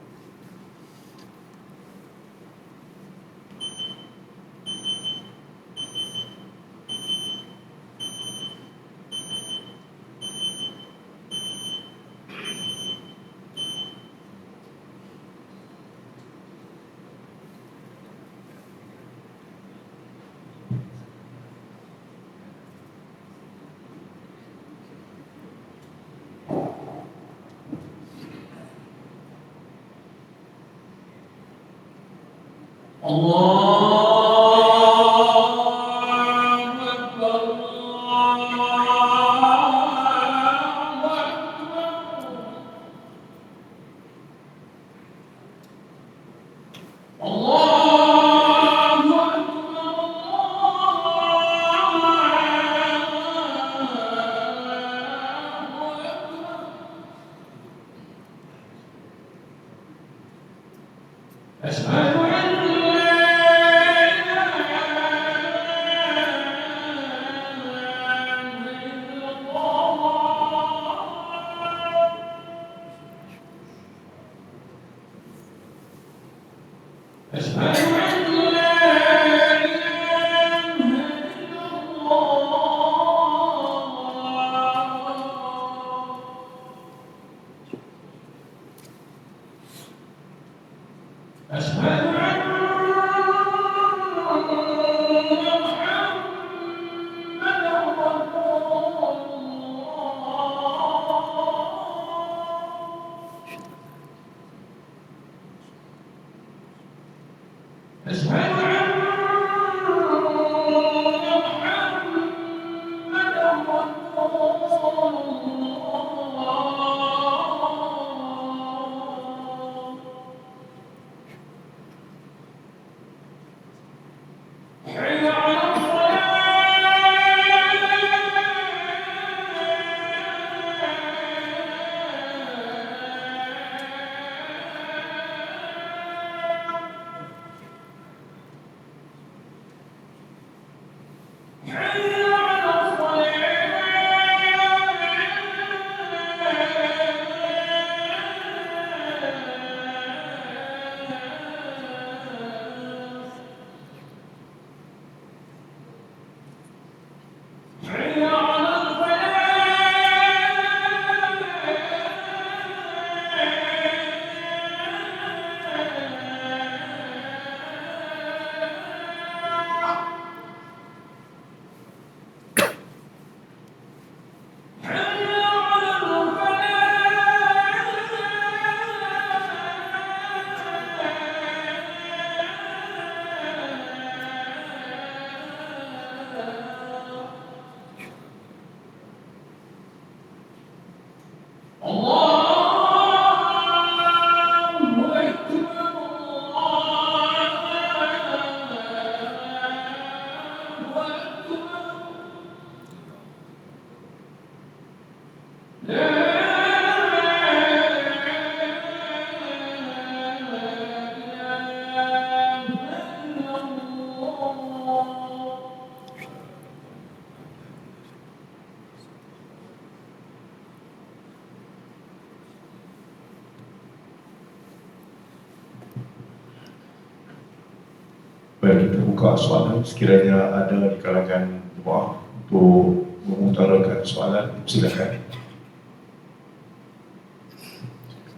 Baik, kita buka soalan. Sekiranya ada di kalangan jemaah untuk mengutarakan soalan, silakan.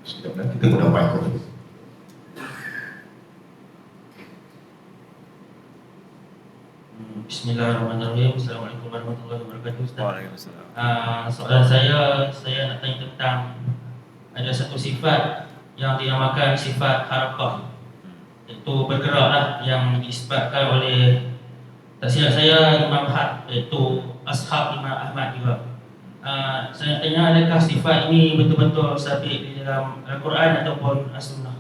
Sekejap, kita guna mikrofon. Bismillahirrahmanirrahim. Assalamualaikum warahmatullahi wabarakatuh, Ustaz. Waalaikumsalam. Soalan saya nak tanya tentang ada satu sifat yang dinamakan sifat harakah, iaitu bergeraklah, yang disebabkan oleh, tak silap saya, Imam Had, iaitu ashab Imam Ahmad juga. Saya nak tanya, adakah sifat ini betul-betul sabit di dalam Al-Quran ataupun As-Sunnah?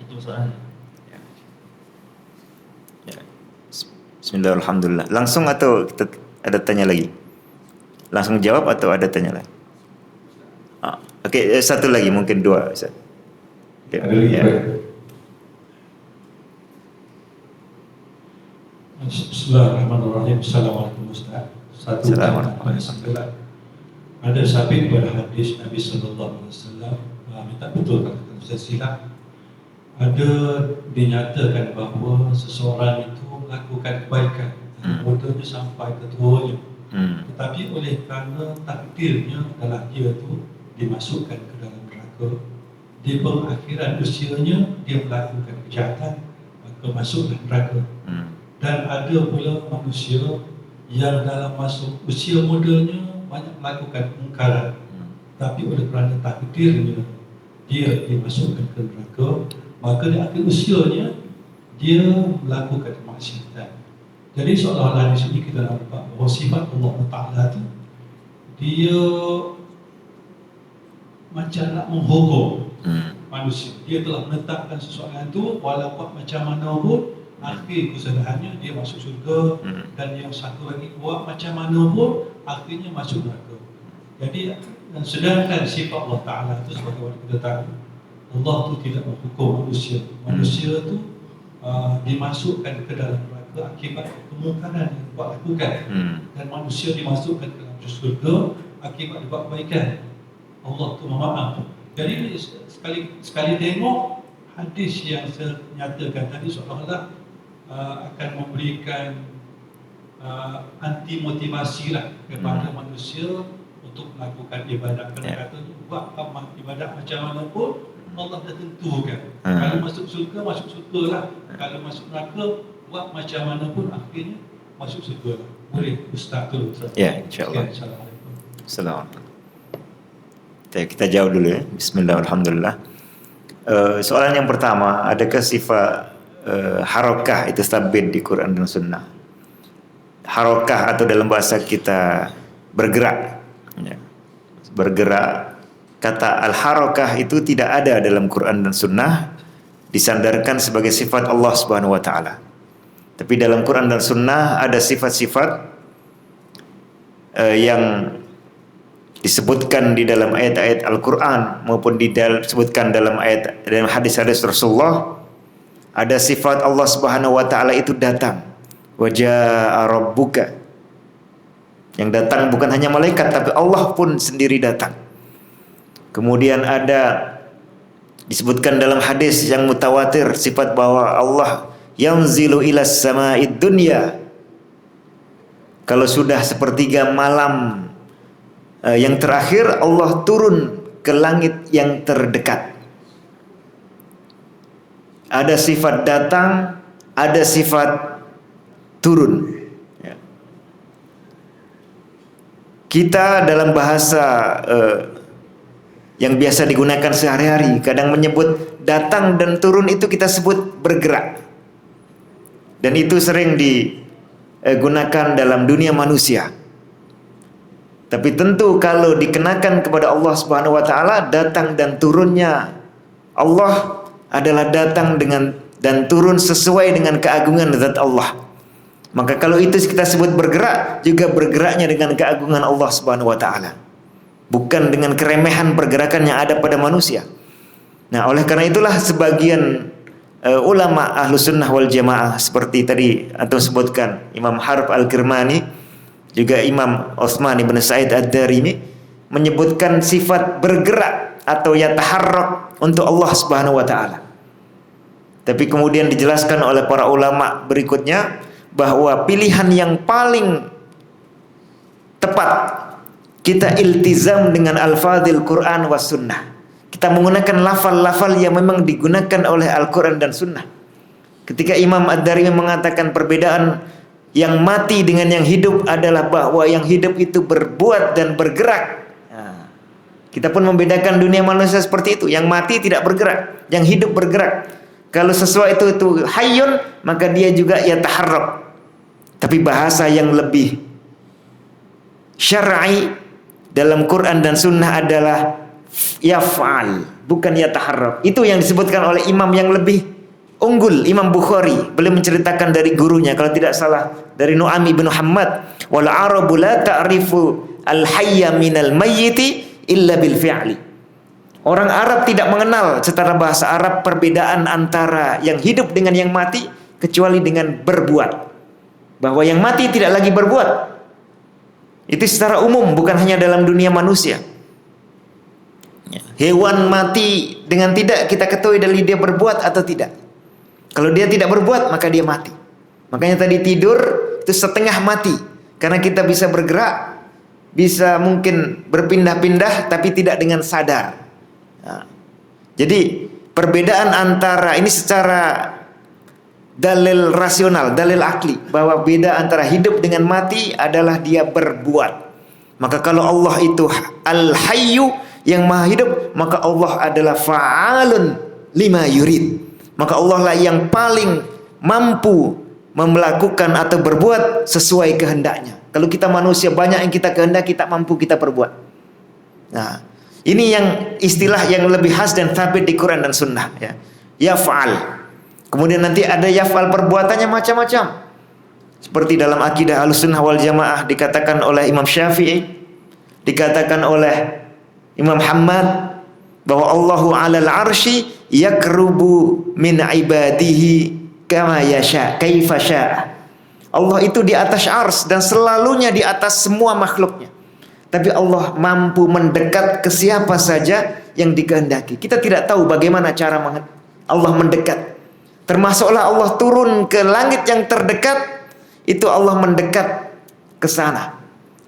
Itu soalan. Bismillah, alhamdulillah. Langsung atau kita ada tanya lagi? Langsung jawab atau ada tanya lagi? Okey, satu lagi, mungkin dua. Ustaz. Okay. Ada lagi, baik. Bismillahirrahmanirrahim. Assalamualaikum Ustaz. Satu Assalamualaikum. Ada sabit pada hadis Nabi sallallahu alaihi wasallam, minta betul kalau Ustaz silap. Ada dinyatakan bahawa seseorang itu melakukan kebaikan mudahnya sampai ke tuanya. Tetapi oleh kerana takdirnya adalah dia tu dimasukkan ke dalam neraka, di pengakhiran usianya dia melakukan kejahatan, maka masuklah neraka. Dan ada pula manusia yang dalam masuk usia mudanya banyak melakukan kemungkaran, tapi oleh kerana takdirnya dia dimasukkan ke neraka, maka di akhir usianya dia melakukan kemaksiatan. Jadi seolah-olah di sini kita nampak bahawa sifat Allah Ta'ala itu dia macam nak menghukum manusia. Dia telah menetapkan sesuatu itu, walaupun macam mana pun akhir kesalahannya dia masuk syurga, dan yang satu lagi buat macam mana pun akhirnya masuk neraka. Jadi sedangkan sifat Allah Ta'ala itu sebagaimana kita tahu, Allah itu tidak menghukum manusia. Manusia itu dimasukkan ke dalam neraka akibat kemungkaran yang buat lakukan, dan manusia dimasukkan ke dalam syurga akibat buat kebaikan. Allah itu memaaf. Jadi sekali tengok hadis yang saya nyatakan tadi, seolah-olah akan memberikan anti motivasi lah kepada manusia untuk melakukan ibadat. Kerana kata buat ibadat macam mana pun Allah dah tentukan. Kalau masuk surga, masuk surga lah. Kalau masuk neraka, buat macam mana pun akhirnya masuk surga lah. Boleh Ustaz tu? Ya, insyaAllah. Assalamualaikum. Assalamualaikum. Kita jawab dulu ya. Bismillah, alhamdulillah. Soalan yang pertama, adakah sifat harakah itu sabit di Quran dan Sunnah? Harakah atau dalam bahasa kita bergerak, ya. Bergerak. Kata al-harakah itu tidak ada dalam Quran dan Sunnah, disandarkan sebagai sifat Allah Subhanahu wa taala. Tapi dalam Quran dan Sunnah ada sifat-sifat yang disebutkan di dalam ayat-ayat Al-Quran maupun disebutkan dalam ayat dalam hadis-hadis Rasulullah. Ada sifat Allah Subhanahu wa taala itu datang. Wa jaa rabbuka. Yang datang bukan hanya malaikat, tapi Allah pun sendiri datang. Kemudian ada disebutkan dalam hadis yang mutawatir sifat bahwa Allah yanzilu ilas sama'id dunya. Kalau sudah sepertiga malam yang terakhir, Allah turun ke langit yang terdekat. Ada sifat datang, ada sifat turun. Kita dalam bahasa yang biasa digunakan sehari-hari kadang menyebut datang dan turun itu kita sebut bergerak. Dan itu sering gunakan dalam dunia manusia. Tapi tentu kalau dikenakan kepada Allah Subhanahu wa taala, datang dan turunnya Allah adalah datang dengan dan turun sesuai dengan keagungan zat Allah. Maka kalau itu kita sebut bergerak, juga bergeraknya dengan keagungan Allah Subhanahu wa taala. Bukan dengan keremehan pergerakan yang ada pada manusia. Nah, oleh karena itulah sebagian ulama Ahlus Sunnah wal Jamaah seperti tadi antum sebutkan Imam Harb Al-Kirmani, juga Imam Utsman ibn Sa'id Ad-Darimi menyebutkan sifat bergerak atau yataharrak untuk Allah Subhanahu wa taala. Tapi kemudian dijelaskan oleh para ulama berikutnya bahwa pilihan yang paling tepat kita iltizam dengan al-fadhil Quran was sunnah. Kita menggunakan lafal-lafal yang memang digunakan oleh Al-Quran dan Sunnah. Ketika Imam Ad-Darimi mengatakan perbedaan yang mati dengan yang hidup adalah bahwa yang hidup itu berbuat dan bergerak. Nah, kita pun membedakan dunia manusia seperti itu. Yang mati tidak bergerak, yang hidup bergerak. Kalau sesuatu itu hayyun, maka dia juga yataharrak. Tapi bahasa yang lebih syar'i dalam Quran dan Sunnah adalah yaf'al, bukan yataharrak. Itu yang disebutkan oleh imam yang lebih unggul, Imam Bukhari. Beliau menceritakan dari gurunya, kalau tidak salah dari Nu'ami bin Muhammad, wal arabu la ta'rifu al hayya minal mayyiti illa bil fi'li. Orang Arab tidak mengenal secara bahasa Arab perbedaan antara yang hidup dengan yang mati kecuali dengan berbuat. Bahwa yang mati tidak lagi berbuat. Itu secara umum, bukan hanya dalam dunia manusia. Hewan mati dengan tidak kita ketahui dari dia berbuat atau tidak. Kalau dia tidak berbuat, maka dia mati. Makanya tadi tidur itu setengah mati, karena kita bisa bergerak, bisa mungkin berpindah-pindah, tapi tidak dengan sadar. Nah, jadi perbedaan antara ini secara dalil rasional, dalil akli, bahwa beda antara hidup dengan mati adalah dia berbuat. Maka kalau Allah itu al-hayyu, yang maha hidup, maka Allah adalah fa'alun lima yurid. Maka Allah lah yang paling mampu melakukan atau berbuat sesuai kehendaknya. Kalau kita manusia banyak yang kita kehendaki, tak mampu kita perbuat. Nah, ini yang istilah yang lebih khas dan thabit di Quran dan Sunnah, ya. Yaf'al. Kemudian nanti ada yaf'al perbuatannya macam-macam. Seperti dalam akidah Ahlussunnah wal Jamaah dikatakan oleh Imam Syafi'i, dikatakan oleh Imam Hamad, bahwa Allahu 'alal 'arsy yakrubu min ibadihi kama yasha kaifa syaa. Allah itu di atas ars dan selalunya di atas semua makhluknya. Tapi Allah mampu mendekat ke siapa saja yang dikehendaki. Kita tidak tahu bagaimana cara Allah mendekat. Termasuklah Allah turun ke langit yang terdekat, itu Allah mendekat ke sana.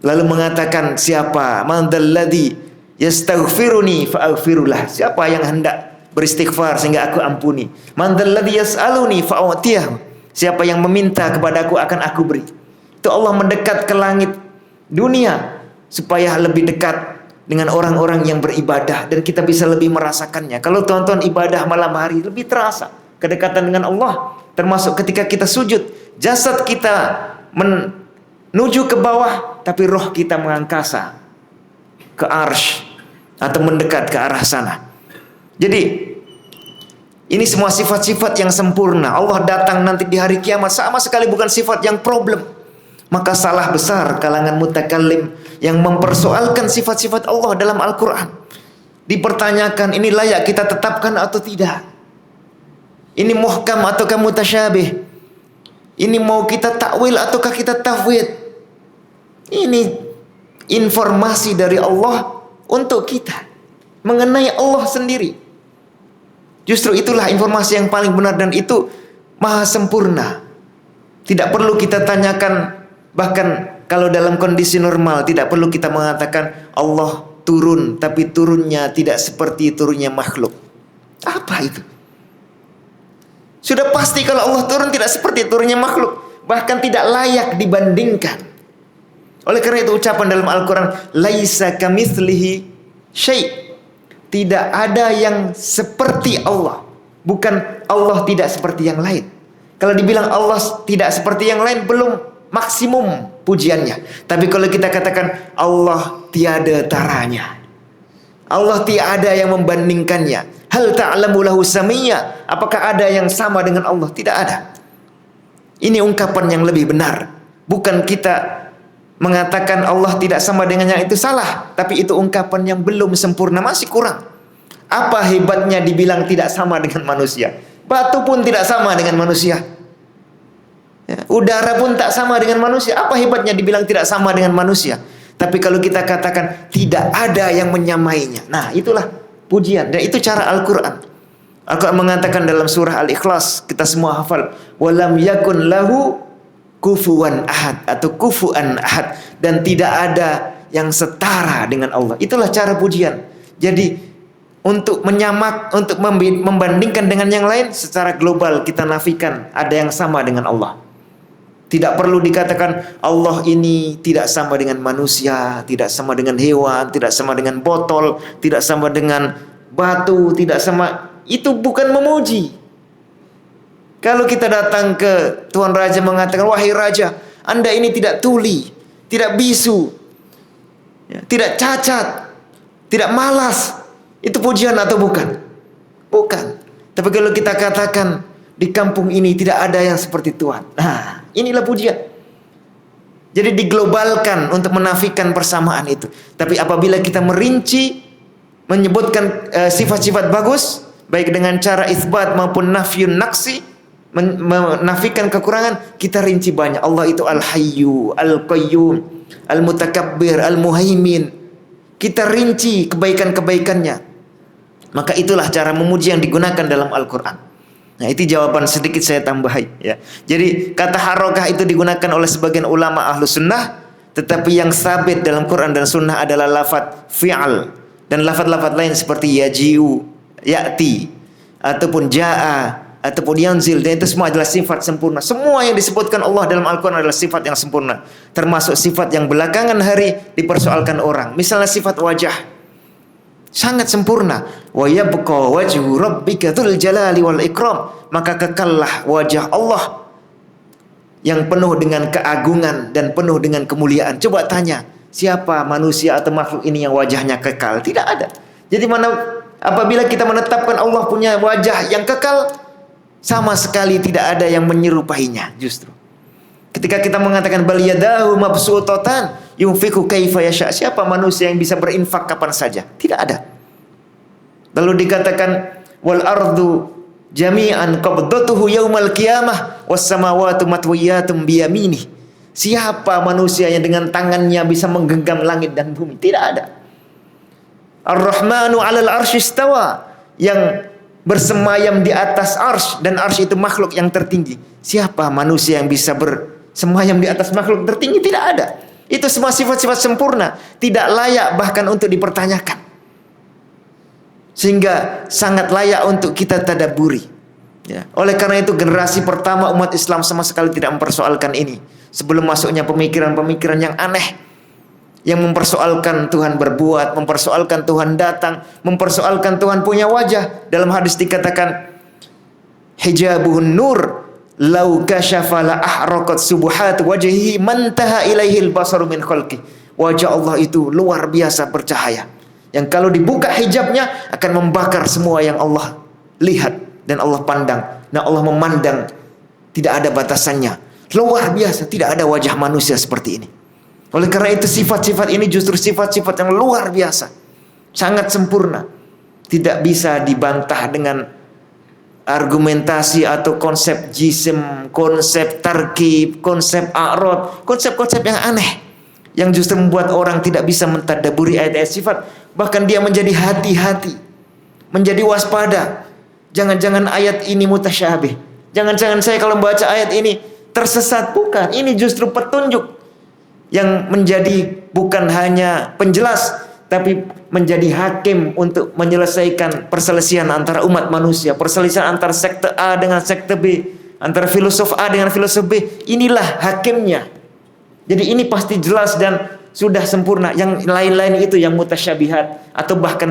Lalu mengatakan, siapa man dzalladzi yastaghfiruni fa'aghfirullah. Siapa yang hendak beristighfar sehingga aku ampuni. Man dzalladzi yas'aluni fa'utiyah. Siapa yang meminta kepadaku akan aku beri. Itu Allah mendekat ke langit dunia supaya lebih dekat dengan orang-orang yang beribadah dan kita bisa lebih merasakannya. Kalau tonton ibadah malam hari lebih terasa kedekatan dengan Allah, termasuk ketika kita sujud, jasad kita menuju ke bawah tapi roh kita mengangkasa ke arsy atau mendekat ke arah sana. Jadi ini semua sifat-sifat yang sempurna. Allah datang nanti di hari kiamat sama sekali bukan sifat yang problem. Maka salah besar kalangan mutakallim yang mempersoalkan sifat-sifat Allah dalam Al-Quran. Dipertanyakan ini layak kita tetapkan atau tidak. Ini muhkam ataukah mutasyabih. Ini mau kita takwil ataukah kita tafwid. Ini informasi dari Allah untuk kita mengenai Allah sendiri. Justru itulah informasi yang paling benar dan itu maha sempurna. Tidak perlu kita tanyakan, bahkan kalau dalam kondisi normal tidak perlu kita mengatakan Allah turun, tapi turunnya tidak seperti turunnya makhluk. Apa itu? Sudah pasti kalau Allah turun tidak seperti turunnya makhluk, bahkan tidak layak dibandingkan. Oleh karena itu ucapan dalam Al-Quran, laisa kamitslihi syai', tidak ada yang seperti Allah. Bukan Allah tidak seperti yang lain. Kalau dibilang Allah tidak seperti yang lain, belum maksimum pujiannya. Tapi kalau kita katakan Allah tiada taranya, Allah tiada yang membandingkannya, hal ta'lamu lahu samiyya, apakah ada yang sama dengan Allah? Tidak ada. Ini ungkapan yang lebih benar. Bukan kita mengatakan Allah tidak sama dengannya, itu salah. Tapi itu ungkapan yang belum sempurna, masih kurang. Apa hebatnya dibilang tidak sama dengan manusia? Batu pun tidak sama dengan manusia. Ya, udara pun tak sama dengan manusia. Apa hebatnya dibilang tidak sama dengan manusia? Tapi kalau kita katakan tidak ada yang menyamainya, nah itulah pujian. Dan itu cara Al-Quran. Al-Quran mengatakan dalam surah Al-Ikhlas, kita semua hafal, walam yakun lahu kufuwan ahad atau kufuan ahad, dan tidak ada yang setara dengan Allah. Itulah cara pujian. Jadi untuk untuk membandingkan dengan yang lain secara global kita nafikan ada yang sama dengan Allah. Tidak perlu dikatakan Allah ini tidak sama dengan manusia, tidak sama dengan hewan, tidak sama dengan botol, tidak sama dengan batu, tidak sama. Itu bukan memuji. Kalau kita datang ke Tuan Raja mengatakan, wahai Raja, Anda ini tidak tuli, tidak bisu, tidak cacat, tidak malas. Itu pujian atau bukan? Bukan. Tapi kalau kita katakan di kampung ini tidak ada yang seperti Tuhan, nah inilah pujian. Jadi diglobalkan untuk menafikan persamaan itu. Tapi apabila kita merinci, menyebutkan sifat-sifat bagus, baik dengan cara isbat maupun nafyun naqsi, menafikan kekurangan, kita rinci banyak. Allah itu Al-Hayyu, Al-Qayyum, Al-Mutakabbir, Al-Muhaimin. Kita rinci kebaikan-kebaikannya. Maka itulah cara memuji yang digunakan dalam Al-Quran. Nah, itu jawaban sedikit saya tambahi, ya. Jadi kata harokah itu digunakan oleh sebagian ulama ahlu sunnah, tetapi yang sabit dalam Quran dan sunnah adalah lafaz fi'al dan lafaz-lafaz lain seperti yaji'u, ya'ti, ataupun ja'a, ataupun yanzil, dan itu semua adalah sifat sempurna. Semua yang disebutkan Allah dalam Al-Quran adalah sifat yang sempurna, termasuk sifat yang belakangan hari dipersoalkan orang. Misalnya sifat wajah, sangat sempurna. Wa yabqa wajhu rabbika dzul jalali wal ikram, maka kekallah wajah Allah yang penuh dengan keagungan dan penuh dengan kemuliaan. Coba tanya, siapa manusia atau makhluk ini yang wajahnya kekal? Tidak ada. Jadi apabila kita menetapkan Allah punya wajah yang kekal, sama sekali tidak ada yang menyerupainya. Justru ketika kita mengatakan bal yadahu mabsuutatan yunfiqu kaifa yasha, siapa manusia yang bisa berinfak kapan saja? Tidak ada. Lalu dikatakan wal ardu jami'an qabdatuhu yaumal qiyamah was samawati matwiyatum biyaminih. Siapa manusia yang dengan tangannya bisa menggenggam langit dan bumi? Tidak ada. Ar-Rahmanu 'alal arsy istawa, yang bersemayam di atas arsy, dan arsy itu makhluk yang tertinggi. Siapa manusia yang bisa bersemayam di atas makhluk tertinggi? Tidak ada. Itu semua sifat-sifat sempurna, tidak layak bahkan untuk dipertanyakan. Sehingga sangat layak untuk kita tadabburi. Ya. Oleh karena itu generasi pertama umat Islam sama sekali tidak mempersoalkan ini. Sebelum masuknya pemikiran-pemikiran yang aneh, yang mempersoalkan Tuhan berbuat, mempersoalkan Tuhan datang, mempersoalkan Tuhan punya wajah. Dalam hadis dikatakan hijabuhun nur lau kasyafa la ahraqat subuhat wajhihi mantaha ilaihil basaru min khalqi. Wajah Allah itu luar biasa bercahaya, yang kalau dibuka hijabnya akan membakar semua yang Allah lihat dan Allah pandang. Nah, Allah memandang tidak ada batasannya. Luar biasa, tidak ada wajah manusia seperti ini. Oleh karena itu sifat-sifat ini justru sifat-sifat yang luar biasa, sangat sempurna, tidak bisa dibantah dengan argumentasi atau konsep jisim, konsep tarkib, konsep a'rad, konsep-konsep yang aneh, yang justru membuat orang tidak bisa mentadabburi ayat-ayat sifat. Bahkan dia menjadi hati-hati, menjadi waspada. Jangan-jangan ayat ini mutasyabih, jangan-jangan saya kalau membaca ayat ini tersesat. Bukan, ini justru petunjuk yang menjadi bukan hanya penjelas, tapi menjadi hakim untuk menyelesaikan perselisihan antara umat manusia, perselisihan antara sekte A dengan sekte B, antara filosof A dengan filosof B. Inilah hakimnya. Jadi ini pasti jelas dan sudah sempurna. Yang lain-lain itu yang mutasyabihat atau bahkan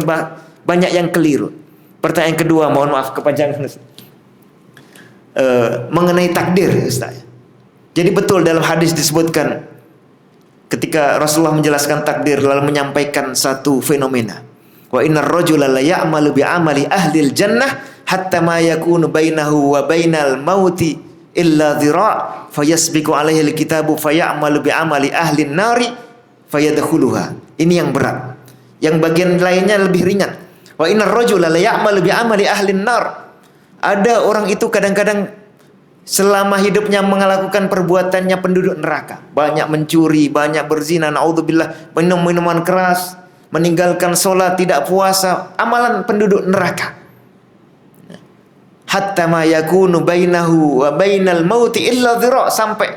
banyak yang keliru. Pertanyaan kedua, mohon maaf kepanjangan, mengenai takdir, Ustaz. Jadi betul dalam hadis disebutkan ketika Rasulullah menjelaskan takdir lalu menyampaikan satu fenomena. Wa innar rajula la ya'malu bi amali ahlil jannah hatta ma yakunu bainahu wa bainal mauti illa dhira' fayasbiqu alaihi alkitabu fayamalu bi amali ahlin nari fayadkhuluha. Ini yang berat. Yang bagian lainnya lebih ringan. Wa innar rajula la ya'malu bi amali ahlin nar. Ada orang itu kadang-kadang selama hidupnya melakukan perbuatannya penduduk neraka. Banyak mencuri, banyak berzina, naudzubillah, minum minuman keras, meninggalkan sholat, tidak puasa, amalan penduduk neraka. Hatta ma yakunu bainahu wa bainal mauti illa dhira', sampai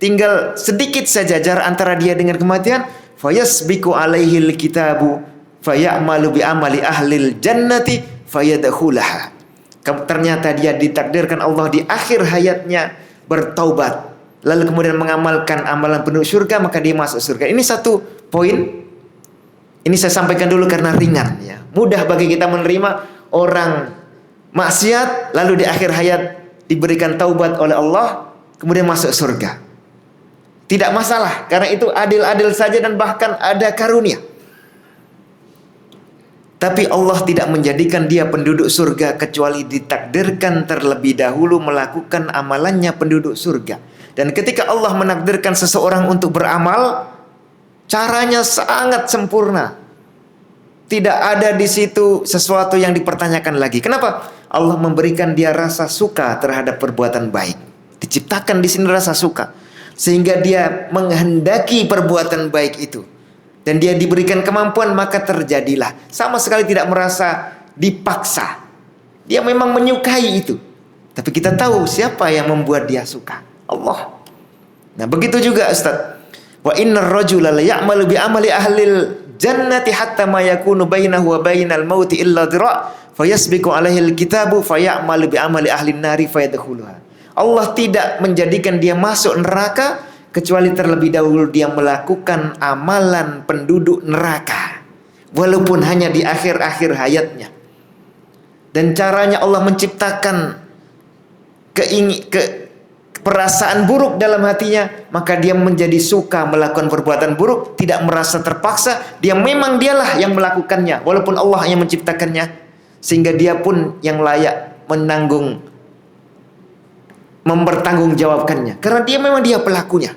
tinggal sedikit saja jarak antara dia dengan kematian. Fayasbiqu alaihi alkitabu fayamalu bi amali ahlil jannati fayadkhulaha. Ternyata dia ditakdirkan Allah di akhir hayatnya bertaubat, lalu kemudian mengamalkan amalan penduduk surga, maka dia masuk surga. Ini satu poin. Ini saya sampaikan dulu karena ringan ya. Mudah bagi kita menerima orang maksiat lalu di akhir hayat diberikan taubat oleh Allah kemudian masuk surga. Tidak masalah karena itu adil-adil saja dan bahkan ada karunia. Tapi Allah tidak menjadikan dia penduduk surga kecuali ditakdirkan terlebih dahulu melakukan amalannya penduduk surga. Dan ketika Allah menakdirkan seseorang untuk beramal, caranya sangat sempurna. Tidak ada di situ sesuatu yang dipertanyakan lagi. Kenapa? Allah memberikan dia rasa suka terhadap perbuatan baik. Diciptakan di sini rasa suka, sehingga dia menghendaki perbuatan baik itu. Dan dia diberikan kemampuan, maka terjadilah. Sama sekali tidak merasa dipaksa. Dia memang menyukai itu. Tapi kita tahu siapa yang membuat dia suka. Allah. Nah begitu juga Ustaz. Wa innar rajula la ya'malu bi amali ahlil jannati hatta ma yakunu bainahu wa bainal mauti illa dhira' fayasbiqu alaihi alkitabu fayamalu bi amali ahlin nari fayadkhuluha. Allah tidak menjadikan dia masuk neraka kecuali terlebih dahulu dia melakukan amalan penduduk neraka, walaupun hanya di akhir-akhir hayatnya. Dan caranya Allah menciptakan perasaan buruk dalam hatinya, maka dia menjadi suka melakukan perbuatan buruk, tidak merasa terpaksa. Dia memang dialah yang melakukannya, walaupun Allah yang menciptakannya, sehingga dia pun yang layak mempertanggungjawabkannya, karena dia memang dia pelakunya.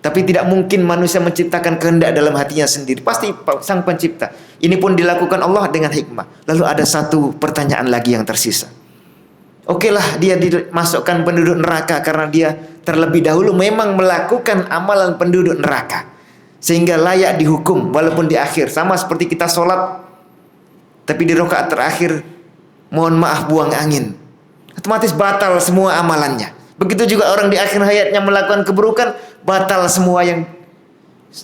Tapi tidak mungkin manusia menciptakan kehendak dalam hatinya sendiri. Pasti sang pencipta. Ini pun dilakukan Allah dengan hikmah. Lalu ada satu pertanyaan lagi yang tersisa. Okelah dia dimasukkan penduduk neraka karena dia terlebih dahulu memang melakukan amalan penduduk neraka, sehingga layak dihukum walaupun di akhir. Sama seperti kita sholat, tapi di rakaat terakhir mohon maaf buang angin, otomatis batal semua amalannya. Begitu juga orang di akhir hayatnya melakukan keburukan, batal semua yang,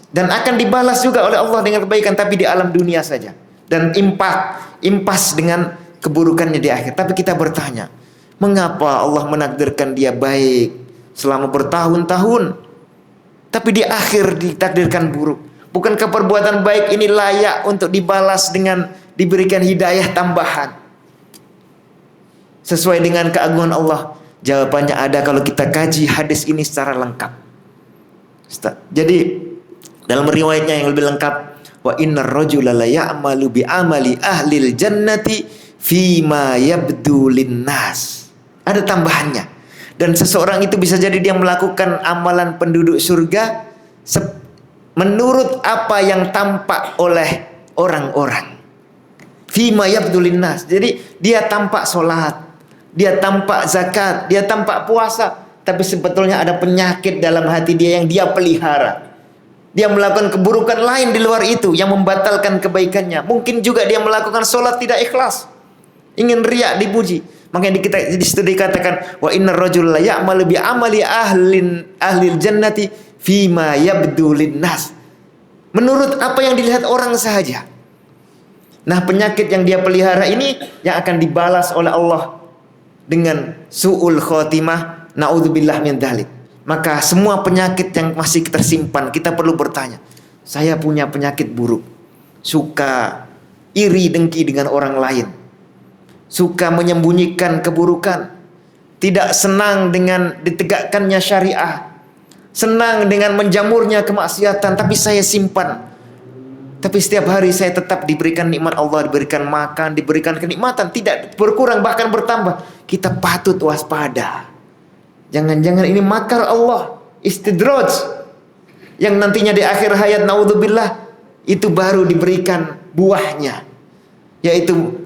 dan akan dibalas juga oleh Allah dengan kebaikan, tapi di alam dunia saja, dan impas dengan keburukannya di akhir. Tapi kita bertanya, mengapa Allah menakdirkan dia baik selama bertahun-tahun, tapi di akhir ditakdirkan buruk? Bukankah perbuatan baik ini layak untuk dibalas dengan diberikan hidayah tambahan sesuai dengan keagungan Allah? Jawabannya ada kalau kita kaji hadis ini secara lengkap. Jadi dalam riwayatnya yang lebih lengkap, wa innar rajula la ya'malu bi amali ahlil jannati fima yabdu linnas. Ada tambahannya. Dan seseorang itu bisa jadi dia melakukan amalan penduduk surga menurut apa yang tampak oleh orang-orang. Fima yabdu linnas. Jadi dia tampak sholat, dia tampak zakat, dia tampak puasa, tapi sebetulnya ada penyakit dalam hati dia yang dia pelihara. Dia melakukan keburukan lain di luar itu yang membatalkan kebaikannya. Mungkin juga dia melakukan sholat tidak ikhlas, ingin riak dipuji. Makanya di situ dikatakan wa innar rajul la ya'malu bi amali ahlil jannati fima yabdu linnas. Menurut apa yang dilihat orang saja. Nah, penyakit yang dia pelihara ini yang akan dibalas oleh Allah dengan su'ul khotimah, naudzubillah min dzalik. Maka semua penyakit yang masih tersimpan, kita perlu bertanya, saya punya penyakit buruk, suka iri dengki dengan orang lain, suka menyembunyikan keburukan, tidak senang dengan ditegakkannya syariah, senang dengan menjamurnya kemaksiatan, tapi saya simpan. Tapi setiap hari saya tetap diberikan nikmat Allah, diberikan makan, diberikan kenikmatan, tidak berkurang bahkan bertambah. Kita patut waspada. Jangan-jangan ini makar Allah, istidraj, yang nantinya di akhir hayat naudzubillah itu baru diberikan buahnya, yaitu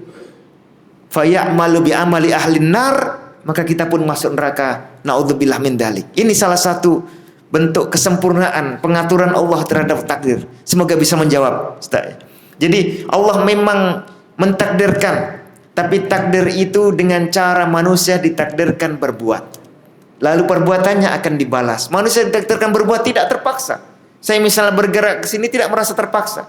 fayamalu bi amali ahlin nar, maka kita pun masuk neraka, naudzubillah min dalik. Ini salah satu bentuk kesempurnaan pengaturan Allah terhadap takdir. Semoga bisa menjawab, Ustaz. Jadi Allah memang mentakdirkan, tapi takdir itu dengan cara manusia ditakdirkan berbuat, lalu perbuatannya akan dibalas. Manusia ditakdirkan berbuat tidak terpaksa. Saya misalnya bergerak ke sini tidak merasa terpaksa,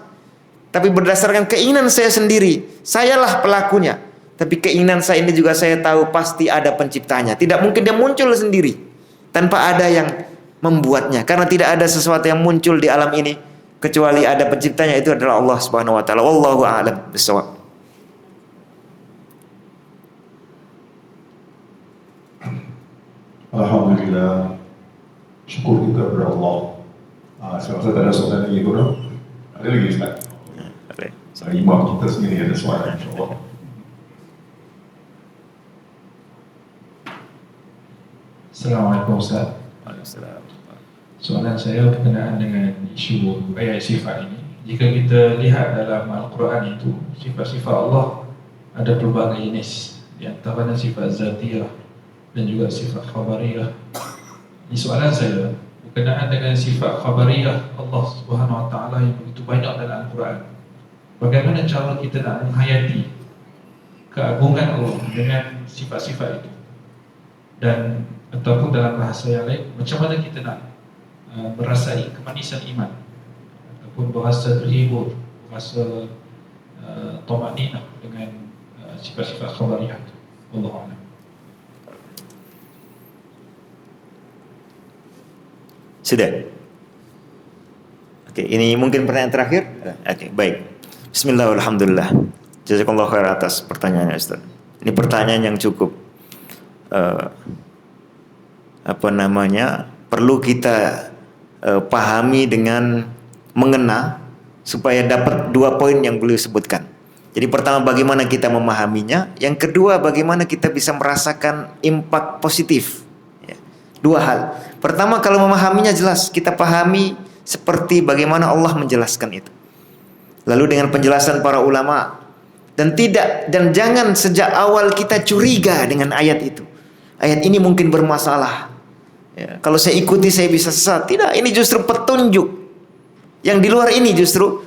tapi berdasarkan keinginan saya sendiri. Sayalah pelakunya, tapi keinginan saya ini juga saya tahu pasti ada penciptanya. Tidak mungkin dia muncul sendiri tanpa ada yang membuatnya, karena tidak ada sesuatu yang muncul di alam ini kecuali ada penciptanya, itu adalah Allah Subhanahu wa taala. Wallahu a'lam bishawab. Alhamdulillah, syukur kita kepada Allah. Saya rasa tak ada soalan lagi, Guru. Ada lagi, Ustaz? Ada. Imam kita sendiri ada soalan, insyaAllah. Assalamualaikum Ustaz. Waalaikumsalam. Soalan saya berkenaan dengan isu ayat sifat ini. Jika kita lihat dalam Al-Quran itu, sifat-sifat Allah ada pelbagai jenis. Di antaranya sifat zatiyah dan juga sifat khabariyah. Ini soalan saya berkenaan dengan sifat khabariyah Allah Subhanahu Wa Taala yang begitu banyak dalam Al-Quran. Bagaimana cara kita nak menghayati keagungan Allah dengan sifat-sifat itu? Dan ataupun dalam bahasa yang lain, macam mana kita nak merasai kemanisan iman ataupun berasa terhibur, berasa tamakninah dengan sifat-sifat khabariyah itu. Wallahu a'lam. Sudah. Oke, ini mungkin pertanyaan terakhir. Oke, baik. Bismillah, alhamdulillah. Jazakallahu khair atas pertanyaannya, Ustaz. Ini pertanyaan yang cukup perlu kita pahami dengan mengena supaya dapat dua poin yang beliau sebutkan. Jadi pertama, bagaimana kita memahaminya. Yang kedua, bagaimana kita bisa merasakan impak positif. Ya. Dua hal. Pertama, kalau memahaminya jelas, kita pahami seperti bagaimana Allah menjelaskan itu. Lalu dengan penjelasan para ulama, dan jangan sejak awal kita curiga dengan ayat itu. Ayat ini mungkin bermasalah. Ya, kalau saya ikuti saya bisa sesat. Tidak, ini justru petunjuk. Yang di luar ini justru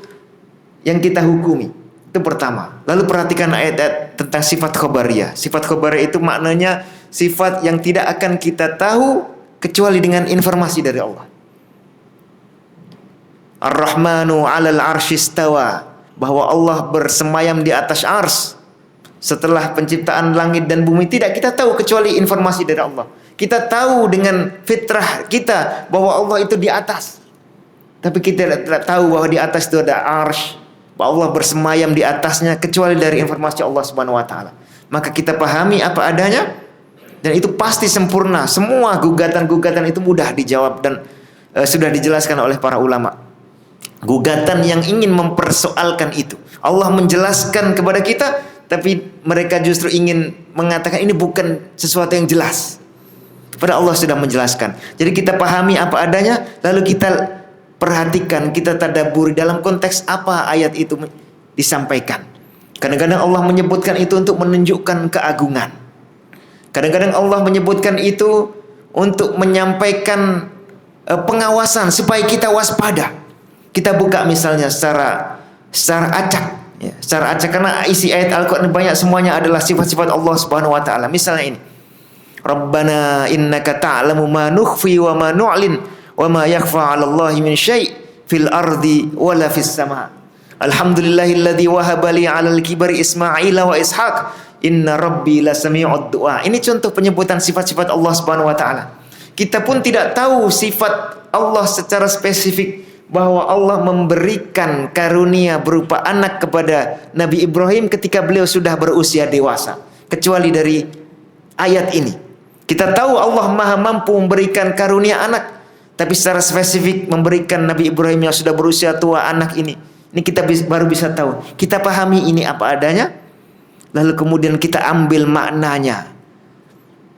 yang kita hukumi. Itu pertama. Lalu perhatikan ayat-ayat tentang sifat khobariyah. Sifat khobariyah itu maknanya sifat yang tidak akan kita tahu kecuali dengan informasi dari Allah. Ar-Rahmanu 'alal 'arsy istawa, bahwa Allah bersemayam di atas ars. Setelah penciptaan langit dan bumi, tidak kita tahu kecuali informasi dari Allah. Kita tahu dengan fitrah kita bahwa Allah itu di atas, tapi kita tidak tahu bahwa di atas itu ada arsy, bahwa Allah bersemayam di atasnya, kecuali dari informasi Allah Subhanahu wa taala. Maka kita pahami apa adanya, dan itu pasti sempurna. Semua gugatan-gugatan itu mudah dijawab dan sudah dijelaskan oleh para ulama. Gugatan yang ingin mempersoalkan itu, Allah menjelaskan kepada kita, tapi mereka justru ingin mengatakan ini bukan sesuatu yang jelas. Padahal Allah sudah menjelaskan. Jadi kita pahami apa adanya, lalu kita perhatikan, kita tadabburi dalam konteks apa ayat itu disampaikan. Kadang-kadang Allah menyebutkan itu untuk menunjukkan keagungan. Kadang-kadang Allah menyebutkan itu untuk menyampaikan pengawasan supaya kita waspada. Kita buka misalnya secara acak, ya, secara acak, karena isi ayat Al-Quran banyak semuanya adalah sifat-sifat Allah Subhanahu wa taala. Misalnya ini, Rabbana innaka ta'lamu ma nukhfi wa ma nu'lin wa ma yakhfa 'ala Allahi min syai' fil ardi wala fis sama'. Alhamdulillahilladzi wahaba li 'alal kibari Ismaila wa Ishaq. Inna rabbi lasami'ud du'a. Ini contoh penyebutan sifat-sifat Allah Subhanahu wa taala. Kita pun tidak tahu sifat Allah secara spesifik, bahwa Allah memberikan karunia berupa anak kepada Nabi Ibrahim ketika beliau sudah berusia dewasa, kecuali dari ayat ini. Kita tahu Allah Maha mampu memberikan karunia anak, Tapi secara spesifik memberikan Nabi Ibrahim yang sudah berusia tua anak ini. Ini kita baru bisa tahu. Kita pahami ini apa adanya. Lalu kemudian kita ambil maknanya.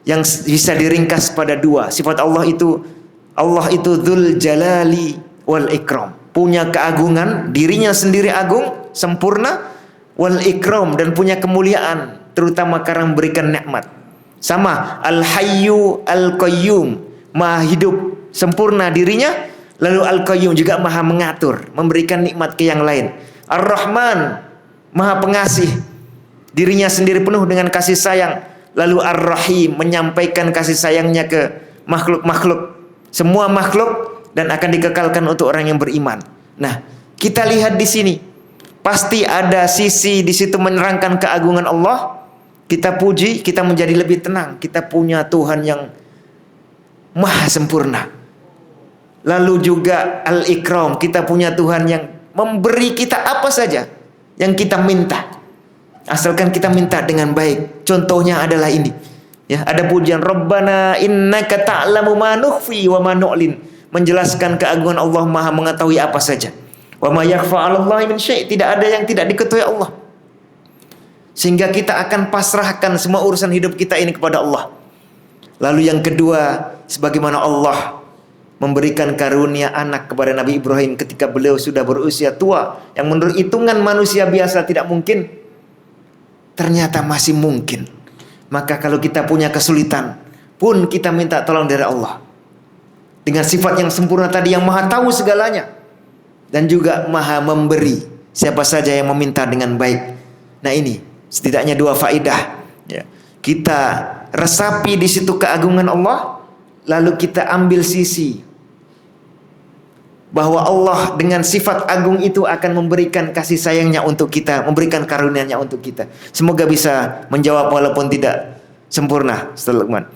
Yang bisa diringkas pada dua. Sifat Allah itu Dzul Jalali wal Ikram. Punya keagungan, dirinya sendiri agung, sempurna, wal Ikram, dan punya kemuliaan, terutama karena memberikan nikmat. Sama Al-Hayyu Al-Qayyum, Maha hidup, sempurna dirinya, lalu Al-Qayyum juga Maha mengatur, memberikan nikmat ke yang lain. Ar-Rahman, Maha pengasih, dirinya sendiri penuh dengan kasih sayang. Lalu Ar-Rahim, menyampaikan kasih sayangnya ke makhluk-makhluk, semua makhluk, dan akan dikekalkan untuk orang yang beriman. Nah, kita lihat di sini, pasti ada sisi di situ menerangkan keagungan Allah. Kita puji, kita menjadi lebih tenang. Kita punya Tuhan yang maha sempurna. Lalu juga Al-Ikram, kita punya Tuhan yang memberi kita apa saja yang kita minta, asalkan kita minta dengan baik. Contohnya adalah ini, ya, ada pujian Rabbana innaka ta'lamu ma nukhfi wa ma nu'lin, menjelaskan keagungan Allah, maha mengetahui apa saja. Wa ma yakhfa 'alallahi min syai', tidak ada yang tidak diketahui Allah. Sehingga kita akan pasrahkan semua urusan hidup kita ini kepada Allah. Lalu yang kedua, sebagaimana Allah memberikan karunia anak kepada Nabi Ibrahim ketika beliau sudah berusia tua, yang menurut hitungan manusia biasa tidak mungkin, ternyata masih mungkin. Maka kalau kita punya kesulitan pun kita minta tolong dari Allah. Dengan sifat yang sempurna tadi, yang maha tahu segalanya dan juga maha memberi siapa saja yang meminta dengan baik. Nah, ini setidaknya dua faedah, ya. Kita resapi di situ keagungan Allah, lalu kita ambil sisi bahwa Allah dengan sifat agung itu akan memberikan kasih sayangnya untuk kita, memberikan karunia-Nya untuk kita. Semoga bisa menjawab walaupun tidak sempurna, Ustaz Luqman.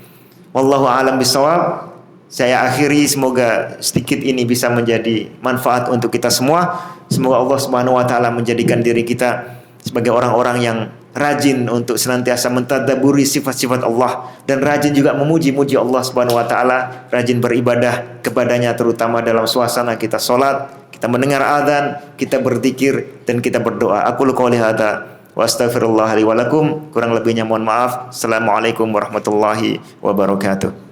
Wallahu a'lam bishawab. Saya akhiri, semoga sedikit ini bisa menjadi manfaat untuk kita semua. Semoga Allah Subhanahu wa taala menjadikan diri kita sebagai orang-orang yang rajin untuk senantiasa mentadabburi sifat-sifat Allah, dan rajin juga memuji-muji Allah Subhanahu wa taala, rajin beribadah kepadanya terutama dalam suasana kita salat, kita mendengar azan, kita berzikir, dan kita berdoa. Aku qouli hadza wa astaghfirullah li wa lakum. Kurang lebihnya mohon maaf. Assalamualaikum warahmatullahi wabarakatuh.